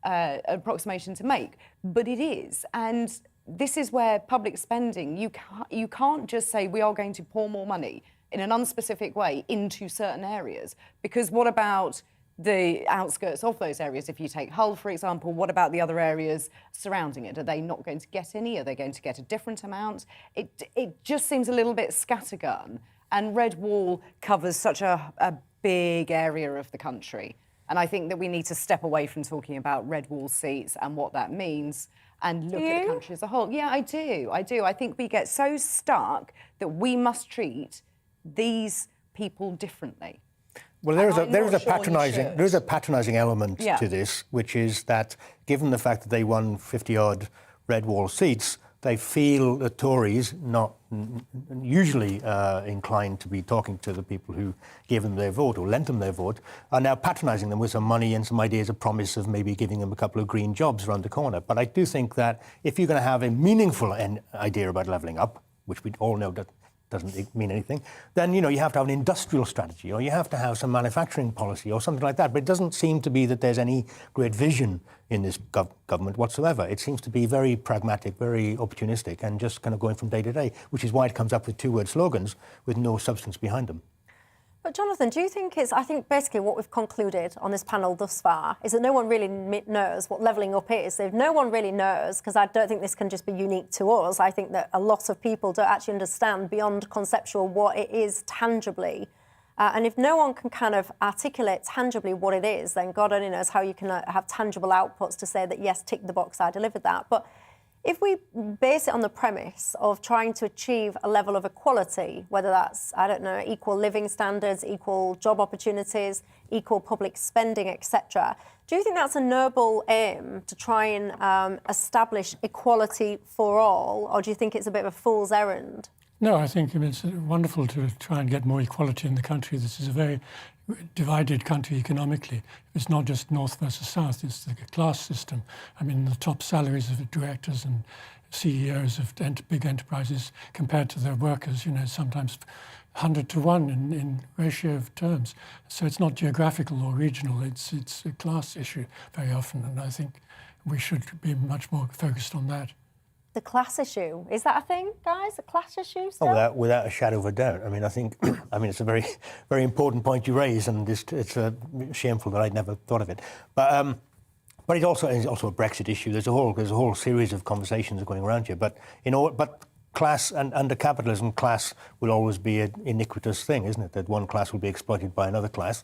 approximation to make, but it is. And this is where public spending, you can't just say we are going to pour more money in an unspecific way into certain areas, because what about the outskirts of those areas? If you take Hull, for example, what about the other areas surrounding it? Are they not going to get any? Are they going to get a different amount? It just seems a little bit scattergun. And Red Wall covers such a big area of the country. And I think that we need to step away from talking about Red Wall seats and what that means and look at the country as a whole. Yeah, I do. I think we get so stuck that we must treat these people differently. Well, there is a patronising element to this, which is that given the fact that they won 50-odd Red Wall seats, they feel the Tories, not usually inclined to be talking to the people who gave them their vote or lent them their vote, are now patronising them with some money and some ideas of promise of maybe giving them a couple of green jobs around the corner. But I do think that if you're going to have a meaningful idea about levelling up, which we all know that doesn't mean anything, then, you have to have an industrial strategy, or you have to have some manufacturing policy or something like that. But it doesn't seem to be that there's any great vision in this government whatsoever. It seems to be very pragmatic, very opportunistic, and just kind of going from day to day, which is why it comes up with two-word slogans with no substance behind them. But Jonathan, do you think I think basically what we've concluded on this panel thus far is that no one really knows what levelling up is. If no one really knows, because I don't think this can just be unique to us, I think that a lot of people don't actually understand beyond conceptual what it is tangibly. And if no one can kind of articulate tangibly what it is, then God only knows how you can have tangible outputs to say that, yes, tick the box, I delivered that. But if we base it on the premise of trying to achieve a level of equality, whether that's, equal living standards, equal job opportunities, equal public spending, etc., do you think that's a noble aim to try and establish equality for all, or do you think it's a bit of a fool's errand? No, I think it's wonderful to try and get more equality in the country. This is a very divided country economically. It's not just north versus south, it's the class system. I mean, the top salaries of directors and CEOs of big enterprises compared to their workers, sometimes 100 to 1 in ratio of terms. So it's not geographical or regional, it's a class issue very often, and I think we should be much more focused on that. The class issue, is that a thing, guys? A class issue still? Oh, without a shadow of a doubt. I mean, I think, it's a very, very important point you raise, and it's shameful that I'd never thought of it. But it's also a Brexit issue. There's a whole series of conversations going around here. But class and under capitalism, class will always be an iniquitous thing, isn't it? That one class will be exploited by another class.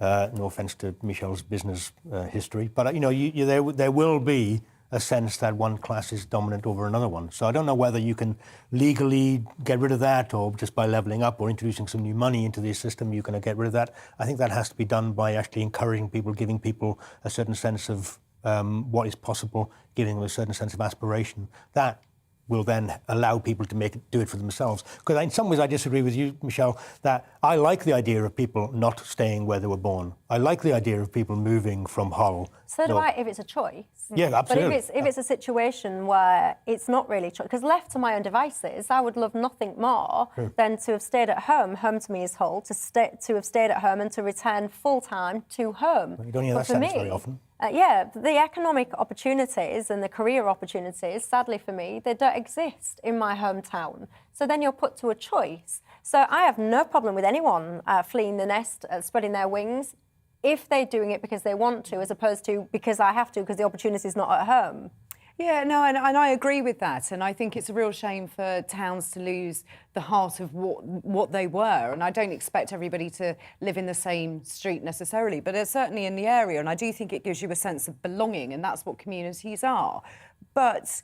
No offence to Michelle's business history, but there will be a sense that one class is dominant over another one. So I don't know whether you can legally get rid of that, or just by levelling up or introducing some new money into the system, you can get rid of that. I think that has to be done by actually encouraging people, giving people a certain sense of what is possible, giving them a certain sense of aspiration. That will then allow people to do it for themselves. Because in some ways I disagree with you, Michelle, that I like the idea of people not staying where they were born. I like the idea of people moving from Hull. So do I, if it's a choice. Yeah, absolutely. But if it's a situation where it's not really choice, because left to my own devices, I would love nothing more than to have stayed at home. Home to me is Hull, to have stayed at home and to return full-time to home. Well, you don't hear that sentence very often. The economic opportunities and the career opportunities, sadly for me, they don't exist in my hometown. So then you're put to a choice. So I have no problem with anyone fleeing the nest, spreading their wings, if they're doing it because they want to, as opposed to because I have to, because the opportunity is not at home. Yeah, no, and I agree with that. And I think it's a real shame for towns to lose the heart of what they were. And I don't expect everybody to live in the same street necessarily, but it's certainly in the area. And I do think it gives you a sense of belonging, and that's what communities are. But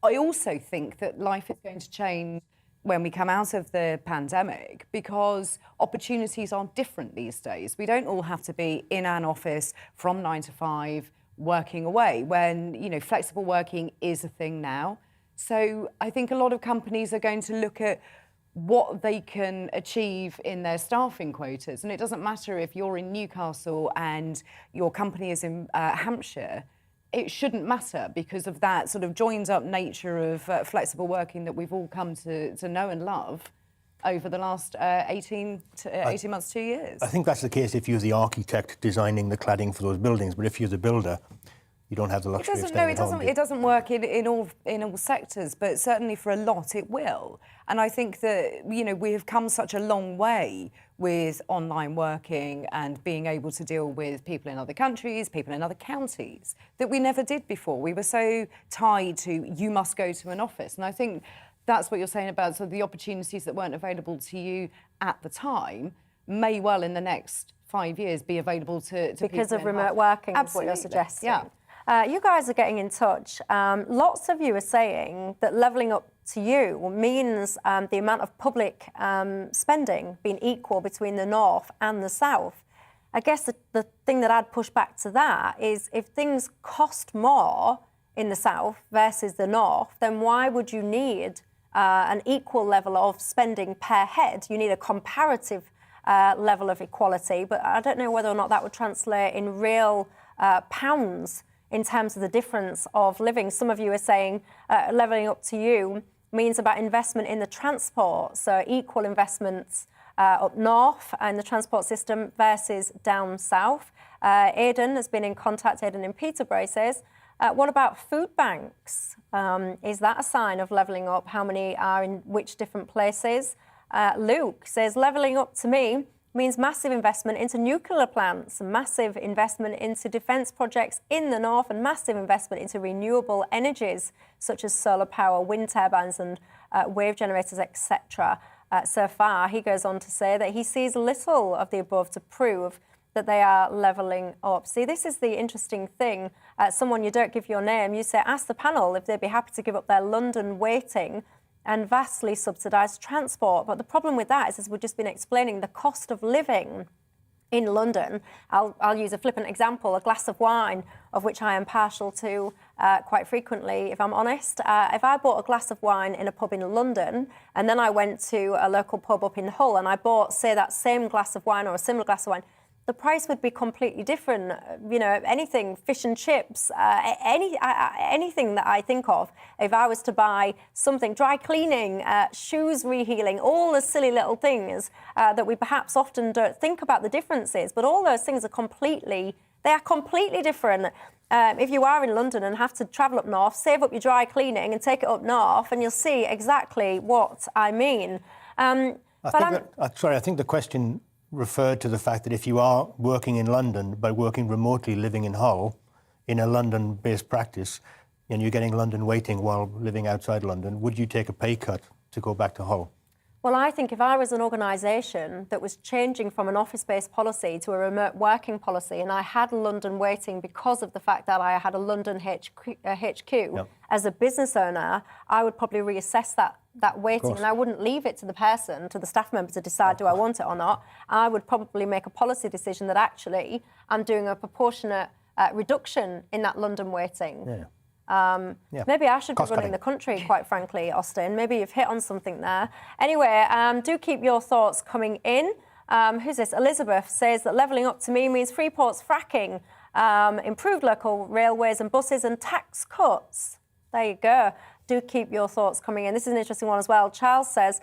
I also think that life is going to change when we come out of the pandemic, because opportunities are different these days. We don't all have to be in an office from 9 to 5 working away, when, you know, flexible working is a thing now. So I think a lot of companies are going to look at what they can achieve in their staffing quotas. And it doesn't matter if you're in Newcastle and your company is in Hampshire. It shouldn't matter because of that sort of joined up nature of flexible working that we've all come to know and love over the last 18 months, 2 years. I think that's the case if you're the architect designing the cladding for those buildings, but if you're the builder, you don't have the luxury of staying at home. It doesn't work in all sectors, but certainly for a lot it will. And I think that, you know, we have come such a long way with online working and being able to deal with people in other countries, people in other counties, that we never did before. We were so tied to, you must go to an office. And I think that's what you're saying about sort of the opportunities that weren't available to you at the time may well in the next 5 years be available to because people of remote working. Absolutely. Is what you're suggesting. Yeah. You guys are getting in touch. Lots of you are saying that levelling up to you means the amount of public spending being equal between the north and the south. I guess the thing that I'd push back to that is if things cost more in the south versus the north, then why would you need an equal level of spending per head? You need a comparative level of equality, but I don't know whether or not that would translate in real pounds in terms of the difference of living. Some of you are saying levelling up to you means about investment in the transport, so equal investments up north and the transport system versus down south. Aidan has been in contact, Aidan in Peterborough says, what about food banks? Is that a sign of levelling up? How many are in which different places? Luke says, levelling up to me means massive investment into nuclear plants, massive investment into defence projects in the north, and massive investment into renewable energies such as solar power, wind turbines and wave generators, etc. So far, he goes on to say that he sees little of the above to prove that they are levelling up. See, this is the interesting thing. Someone, you don't give your name, you say, ask the panel if they'd be happy to give up their London waiting and vastly subsidised transport. But the problem with that is, as we've just been explaining, the cost of living in London. I'll use a flippant example, a glass of wine, of which I am partial to quite frequently, if I'm honest. If I bought a glass of wine in a pub in London and then I went to a local pub up in Hull and I bought, say, that same glass of wine or a similar glass of wine, the price would be completely different. You know, anything, fish and chips, anything that I think of, if I was to buy something, dry cleaning, shoes rehealing, all the silly little things that we perhaps often don't think about the differences, but all those things are completely different. If you are in London and have to travel up north, save up your dry cleaning and take it up north, and you'll see exactly what I mean. I think the question referred to the fact that if you are working in London but working remotely, living in Hull, in a London-based practice, and you're getting London waiting while living outside London, would you take a pay cut to go back to Hull? Well, I think if I was an organisation that was changing from an office-based policy to a remote working policy, and I had London waiting because of the fact that I had a London HQ, as a business owner, I would probably reassess that waiting, and I wouldn't leave it to the person, to the staff member to decide, do I want it or not? I would probably make a policy decision that actually I'm doing a proportionate reduction in that London waiting. Maybe I should be running the country, quite frankly, Austin. Maybe you've hit on something there. Anyway, do keep your thoughts coming in. Who's this? Elizabeth says that levelling up to me means Freeport's fracking, improved local railways and buses and tax cuts. There you go. Do keep your thoughts coming in. This is an interesting one as well. Charles says,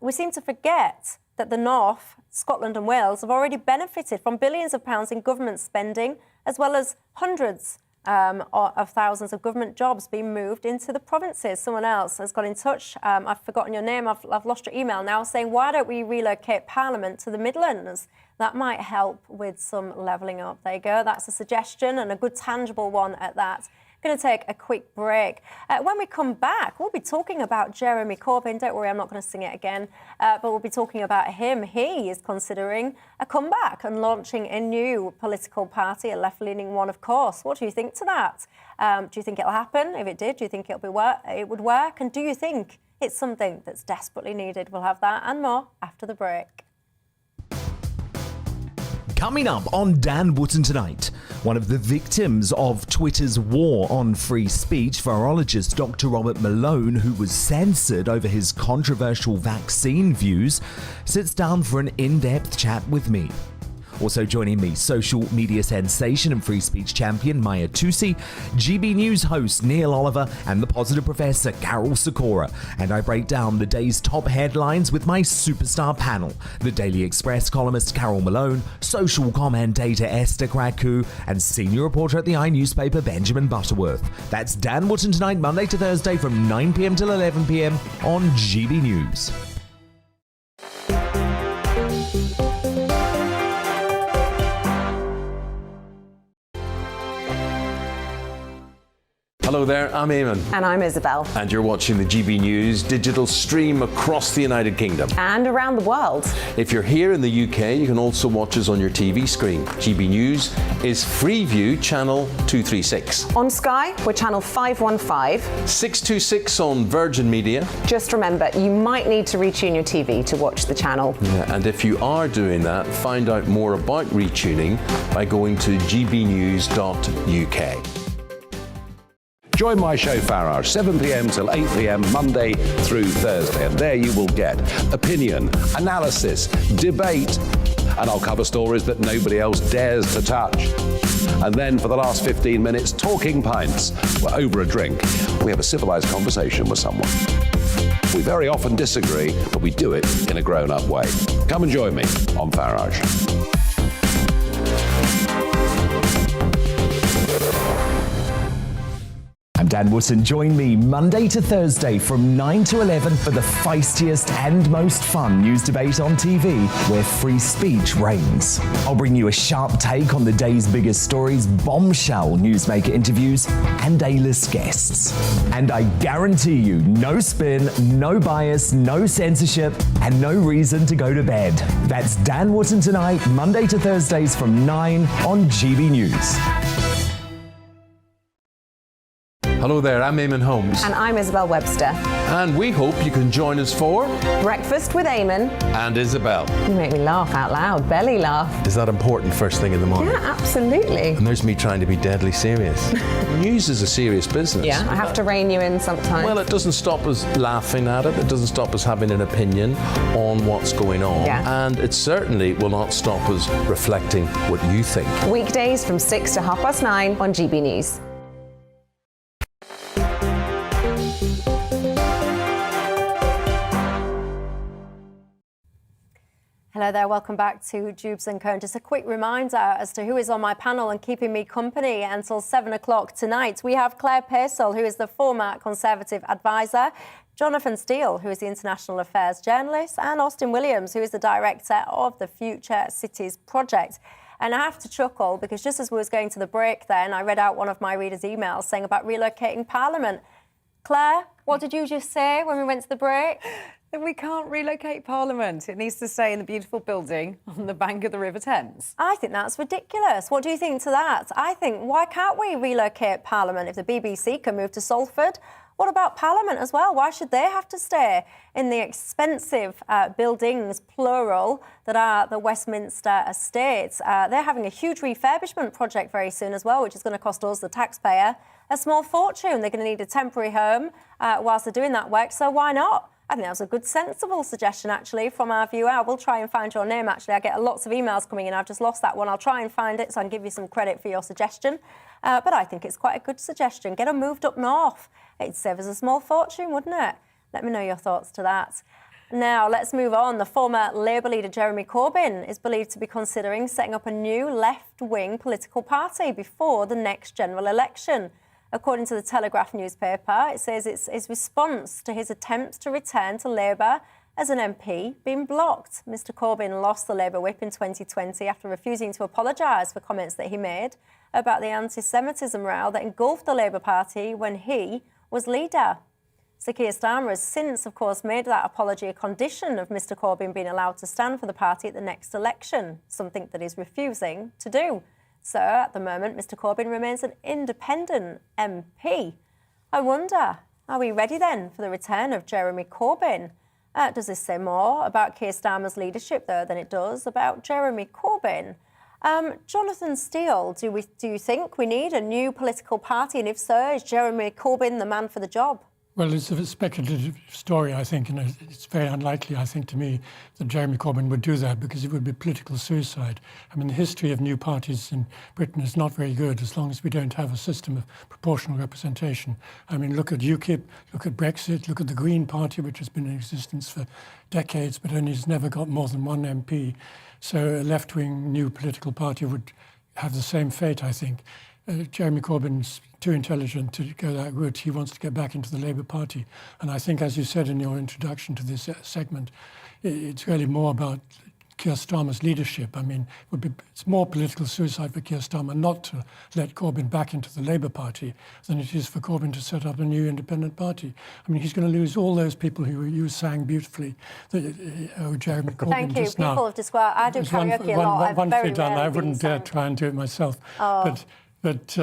we seem to forget that the North, Scotland and Wales, have already benefited from billions of pounds in government spending, as well as hundreds of thousands of government jobs being moved into the provinces. Someone else has got in touch. I've forgotten your name. I've lost your email now, saying, why don't we relocate Parliament to the Midlands? That might help with some levelling up. There you go. That's a suggestion, and a good tangible one at that. Going to take a quick break. When we come back, we'll be talking about Jeremy Corbyn. Don't worry, I'm not going to sing it again, but we'll be talking about him. He is considering a comeback and launching a new political party, a left-leaning one, of course. What do you think to that? Do you think it'll happen? If it did, do you think it would work? And do you think it's something that's desperately needed? We'll have that and more after the break. Coming up on Dan Wootton Tonight, one of the victims of Twitter's war on free speech, virologist Dr. Robert Malone, who was censored over his controversial vaccine views, sits down for an in-depth chat with me. Also joining me, social media sensation and free speech champion Maya Tusi, GB News host Neil Oliver, and the positive professor Carol Sikora. And I break down the day's top headlines with my superstar panel, the Daily Express columnist Carol Malone, social commentator Esther Kraku, and senior reporter at the newspaper Benjamin Butterworth. That's Dan Wootton Tonight, Monday to Thursday from 9 p.m. till 11 p.m. on GB News. Hello there, I'm Eamon. And I'm Isabel. And you're watching the GB News digital stream across the United Kingdom. And around the world. If you're here in the UK, you can also watch us on your TV screen. GB News is Freeview Channel 236. On Sky, we're Channel 515. 626 on Virgin Media. Just remember, you might need to retune your TV to watch the channel. Yeah, and if you are doing that, find out more about retuning by going to gbnews.uk. Join my show Farage, 7 p.m. till 8 p.m. Monday through Thursday. And there you will get opinion, analysis, debate, and I'll cover stories that nobody else dares to touch. And then for the last 15 minutes, talking pints. We're over a drink. We have a civilized conversation with someone. We very often disagree, but we do it in a grown-up way. Come and join me on Farage. I'm Dan Wootton. Join me Monday to Thursday from 9 to 11 for the feistiest and most fun news debate on TV, where free speech reigns. I'll bring you a sharp take on the day's biggest stories, bombshell newsmaker interviews, and A-list guests. And I guarantee you, no spin, no bias, no censorship, and no reason to go to bed. That's Dan Wootton Tonight, Monday to Thursdays from 9 on GB News. Hello there, I'm Eamon Holmes. And I'm Isabel Webster. And we hope you can join us for Breakfast with Eamon and Isabel. You make me laugh out loud, belly laugh. Is that important first thing in the morning? Yeah, absolutely. And there's me trying to be deadly serious. News is a serious business. Yeah, I have to rein you in sometimes. Well, it doesn't stop us laughing at it. It doesn't stop us having an opinion on what's going on. Yeah. And it certainly will not stop us reflecting what you think. Weekdays from 6 to 9:30 on GB News. Hello there, welcome back to Dewbs & Co. Just a quick reminder as to who is on my panel and keeping me company until 7 o'clock tonight. We have Claire Pearsall, who is the former Conservative advisor, Jonathan Steele, who is the International Affairs journalist, and Austin Williams, who is the director of the Future Cities Project. And I have to chuckle because just as we was going to the break then, I read out one of my readers' emails saying about relocating Parliament. Claire, what did you just say when we went to the break? That we can't relocate Parliament. It needs to stay in the beautiful building on the bank of the River Thames. I think that's ridiculous. What do you think to that? I think, why can't we relocate Parliament if the BBC can move to Salford? What about Parliament as well? Why should they have to stay in the expensive buildings, plural, that are the Westminster Estates? They're having a huge refurbishment project very soon as well, which is going to cost us, the taxpayer, a small fortune. They're going to need a temporary home whilst they're doing that work, so why not? I think that was a good, sensible suggestion, actually, from our viewer. I will try and find your name, actually. I get lots of emails coming in. I've just lost that one. I'll try and find it so I can give you some credit for your suggestion. But I think it's quite a good suggestion. Get them moved up north. It'd save us a small fortune, wouldn't it? Let me know your thoughts to that. Now, let's move on. The former Labour leader Jeremy Corbyn is believed to be considering setting up a new left-wing political party before the next general election. According to the Telegraph newspaper, it says it's his response to his attempts to return to Labour as an MP been blocked. Mr Corbyn lost the Labour whip in 2020 after refusing to apologise for comments that he made about the anti-Semitism row that engulfed the Labour Party when he was leader. Sir Keir Starmer has since, of course, made that apology a condition of Mr Corbyn being allowed to stand for the party at the next election, something that he's refusing to do. So, at the moment, Mr Corbyn remains an independent MP. I wonder, are we ready then for the return of Jeremy Corbyn? Does this say more about Keir Starmer's leadership, though, than it does about Jeremy Corbyn? Jonathan Steele, do you think we need a new political party? And if so, is Jeremy Corbyn the man for the job? Well, it's a speculative story, I think, and it's very unlikely, I think, to me, that Jeremy Corbyn would do that because it would be political suicide. I mean, the history of new parties in Britain is not very good as long as we don't have a system of proportional representation. I mean, look at UKIP, look at Brexit, look at the Green Party, which has been in existence for decades, but only has never got more than one MP. So a left-wing new political party would have the same fate, I think. Jeremy Corbyn's too intelligent to go that route. He wants to get back into the Labour Party. And I think, as you said in your introduction to this segment, it's really more about Keir Starmer's leadership. I mean, it's more political suicide for Keir Starmer not to let Corbyn back into the Labour Party than it is for Corbyn to set up a new independent party. I mean, he's going to lose all those people who you sang beautifully, Jeremy Corbyn. Thank you. Just People now. have described. I do karaoke a lot. Wonderfully done. I wouldn't dare try and do it myself. Oh. But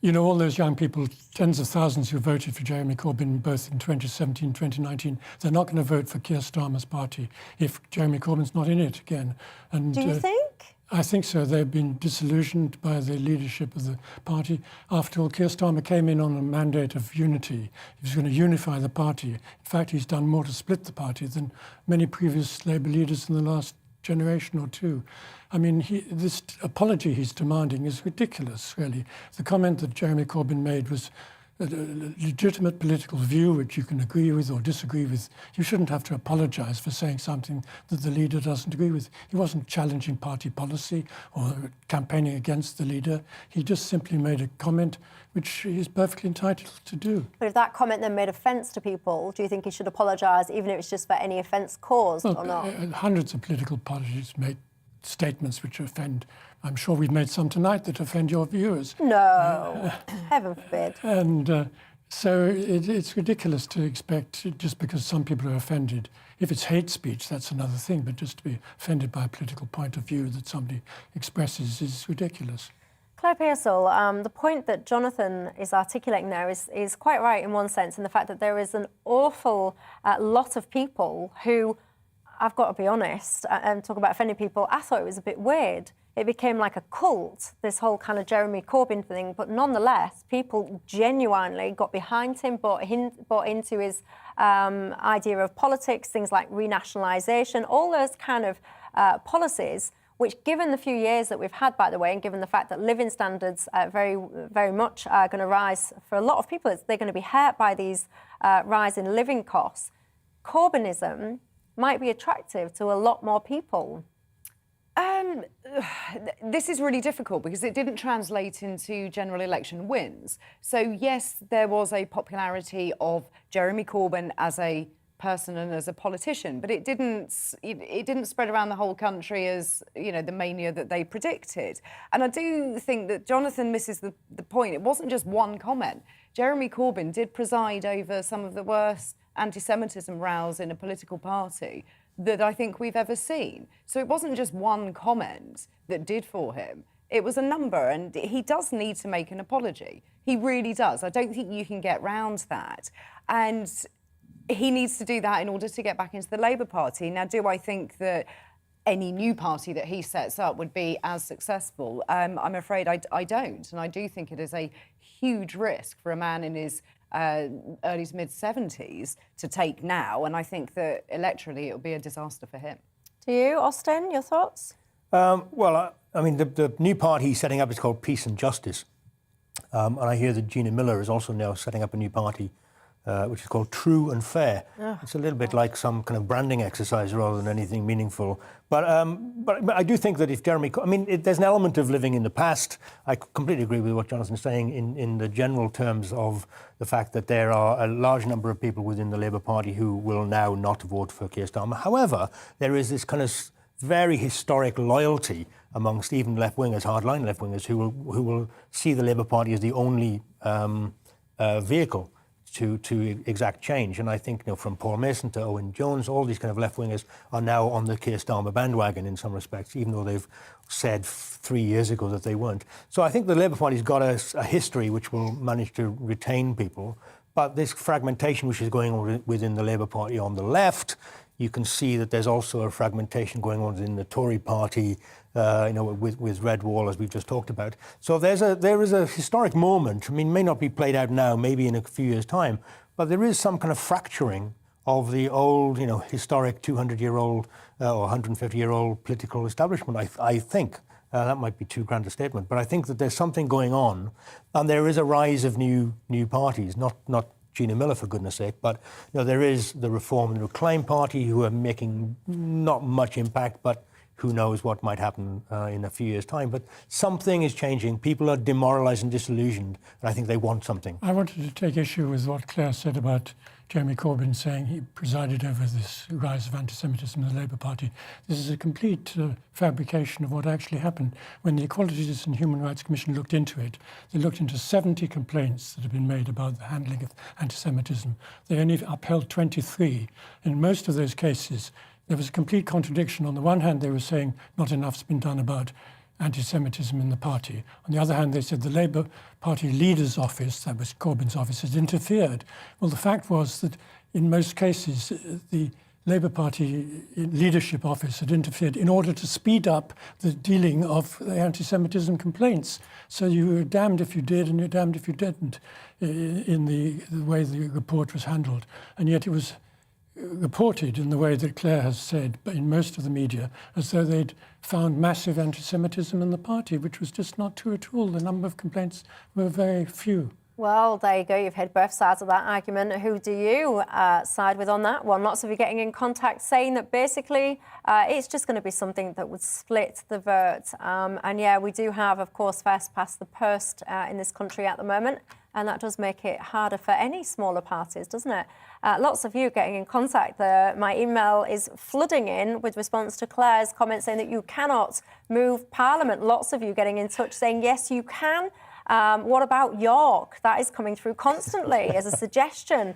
you know, all those young people, tens of thousands who voted for Jeremy Corbyn both in 2017 2019, they're not going to vote for Keir Starmer's party if Jeremy Corbyn's not in it again. And, do you think? I think so. They've been disillusioned by the leadership of the party. After all, Keir Starmer came in on a mandate of unity. He was going to unify the party. In fact, he's done more to split the party than many previous Labour leaders in the last generation or two. I mean, this apology he's demanding is ridiculous, really. The comment that Jeremy Corbyn made was a legitimate political view which you can agree with or disagree with. You shouldn't have to apologise for saying something that the leader doesn't agree with. He wasn't challenging party policy or campaigning against the leader. He just simply made a comment which he's perfectly entitled to do. But if that comment then made offence to people, do you think he should apologise even if it's just for any offence caused or not? Hundreds of political parties make statements which offend. I'm sure we've made some tonight that offend your viewers. No, heaven forbid. And so it's ridiculous to expect, just because some people are offended. If it's hate speech, that's another thing, but just to be offended by a political point of view that somebody expresses is ridiculous. Claire Pearsall, the point that Jonathan is articulating there is quite right in one sense, in the fact that there is an awful lot of people who, I've got to be honest, and talk about offending people, I thought it was a bit weird. It became like a cult, this whole kind of Jeremy Corbyn thing, but nonetheless, people genuinely got behind him, bought into his idea of politics, things like renationalisation, all those kind of policies, which, given the few years that we've had, by the way, and given the fact that living standards very, very much are going to rise for a lot of people, they're going to be hurt by these rise in living costs. Corbynism might be attractive to a lot more people. This is really difficult because it didn't translate into general election wins. So yes, there was a popularity of Jeremy Corbyn as a person and as a politician, but it didn't spread around the whole country as, you know, the mania that they predicted. And I do think that Jonathan misses the point. It wasn't just one comment. Jeremy Corbyn did preside over some of the worst anti-Semitism rows in a political party that I think we've ever seen. So it wasn't just one comment that did for him. It was a number, and he does need to make an apology. He really does. I don't think you can get round that. And he needs to do that in order to get back into the Labour Party. Now, do I think that any new party that he sets up would be as successful? I'm afraid I don't. And I do think it is a huge risk for a man in his early to mid-70s to take now, and I think that electorally it will be a disaster for him. Do you, Austin, your thoughts? Well, I mean, the new party he's setting up is called Peace and Justice, and I hear that Gina Miller is also now setting up a new party which is called True and Fair. It's a little bit like some kind of branding exercise rather than anything meaningful. But I do think that if Jeremy... there's an element of living in the past. I completely agree with what Jonathan's saying in the general terms of the fact that there are a large number of people within the Labour Party who will now not vote for Keir Starmer. However, there is this kind of very historic loyalty amongst even left-wingers, hardline left-wingers, who will see the Labour Party as the only vehicle to exact change. And I think, from Paul Mason to Owen Jones, all these kind of left-wingers are now on the Keir Starmer bandwagon in some respects, even though they've said 3 years ago that they weren't. So I think the Labour Party's got a history which will manage to retain people. But this fragmentation which is going on within the Labour Party on the left, you can see that there's also a fragmentation going on within the Tory party, with Red Wall, as we've just talked about. So there is a historic moment. May not be played out now, maybe in a few years' time, but there is some kind of fracturing of the old, historic 200-year-old or 150-year-old political establishment, I think. That might be too grand a statement, but I think that there's something going on, and there is a rise of new parties, not Gina Miller, for goodness sake, but there is the Reform and Reclaim Party, who are making not much impact, but who knows what might happen in a few years' time. But something is changing. People are demoralised and disillusioned, and I think they want something. I wanted to take issue with what Claire said about Jeremy Corbyn saying he presided over this rise of anti-Semitism in the Labour Party. This is a complete fabrication of what actually happened. When the Equalities and Human Rights Commission looked into it, they looked into 70 complaints that had been made about the handling of anti-Semitism. They only upheld 23. In most of those cases, there was a complete contradiction. On the one hand, they were saying not enough's been done about anti-Semitism in the party. On the other hand, they said the Labour Party leader's office, that was Corbyn's office, had interfered. Well, the fact was that in most cases, the Labour Party leadership office had interfered in order to speed up the dealing of the anti-Semitism complaints. So you were damned if you did and you're damned if you didn't in the way the report was handled. And yet it was reported in the way that Claire has said, but in most of the media, as though they'd found massive anti-Semitism in the party, which was just not true at all. The number of complaints were very few. Well, there you go. You've heard both sides of that argument. Who do you side with on that one? Lots of you getting in contact saying that basically it's just going to be something that would split the vote. And yeah, we do have, of course, first past the post in this country at the moment. And that does make it harder for any smaller parties, doesn't it? Lots of you getting in contact there. My email is flooding in with response to Claire's comment saying that you cannot move Parliament. Lots of you getting in touch saying, yes, you can. What about York? That is coming through constantly as a suggestion.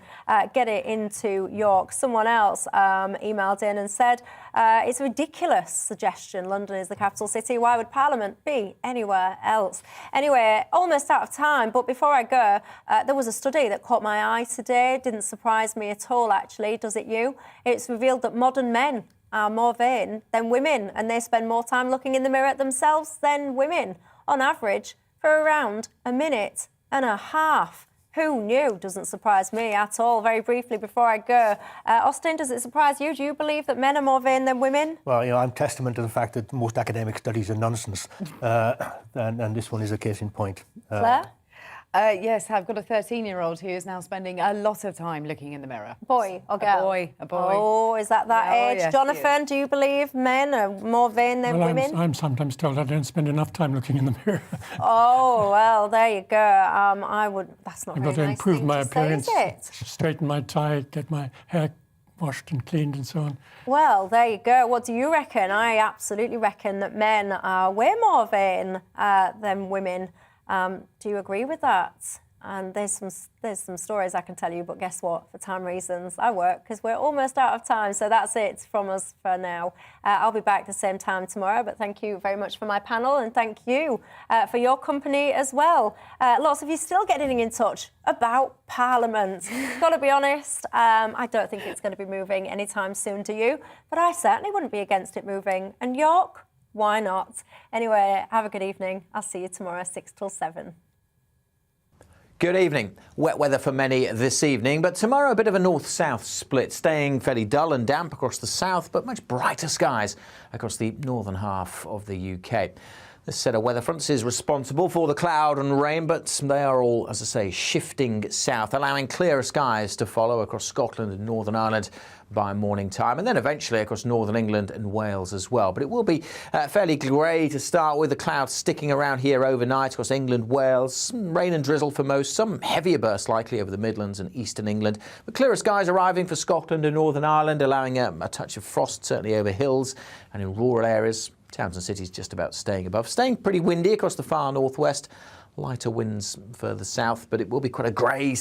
Get it into York. Someone else emailed in and said, it's a ridiculous suggestion. London is the capital city. Why would Parliament be anywhere else? Anyway, almost out of time. But before I go, there was a study that caught my eye today. Didn't surprise me at all, actually. Does it you? It's revealed that modern men are more vain than women, and they spend more time looking in the mirror at themselves than women. On average, for around a minute and a half. Who knew? Doesn't surprise me at all. Very briefly before I go, Austin, does it surprise you? Do you believe that men are more vain than women? Well, I'm testament to the fact that most academic studies are nonsense, and this one is a case in point. Claire? Yes, I've got a 13-year-old who is now spending a lot of time looking in the mirror. Boy or girl? A boy. Oh, is that age? Yes, Jonathan, do you believe men are more vain than women? I'm sometimes told I don't spend enough time looking in the mirror. Oh, well, there you go. I would... That's not I've very got to nice improve thing my to appearance, say, is it? straighten my tie, get my hair washed and cleaned and so on. Well, there you go. What do you reckon? I absolutely reckon that men are way more vain than women. Do you agree with that? And there's some stories I can tell you, but guess what? For time reasons, I work because we're almost out of time. So that's it from us for now. I'll be back the same time tomorrow, but thank you very much for my panel and thank you for your company as well. Lots of you still getting in touch about Parliament. Got to be honest, I don't think it's going to be moving anytime soon, do you? But I certainly wouldn't be against it moving. And York, why not? Anyway, have a good evening. I'll see you tomorrow, 6 till 7. Good evening. Wet weather for many this evening, but tomorrow a bit of a north-south split, staying fairly dull and damp across the south, but much brighter skies across the northern half of the UK. This set of weather fronts is responsible for the cloud and rain, but they are all, as I say, shifting south, allowing clearer skies to follow across Scotland and Northern Ireland by morning time, and then eventually across Northern England and Wales as well. But it will be fairly grey to start with, the clouds sticking around here overnight across England, Wales, some rain and drizzle for most, some heavier bursts likely over the Midlands and Eastern England. But clearer skies arriving for Scotland and Northern Ireland, allowing a touch of frost certainly over hills and in rural areas. Towns and cities just about staying above. Staying pretty windy across the far northwest. Lighter winds further south, but it will be quite a grey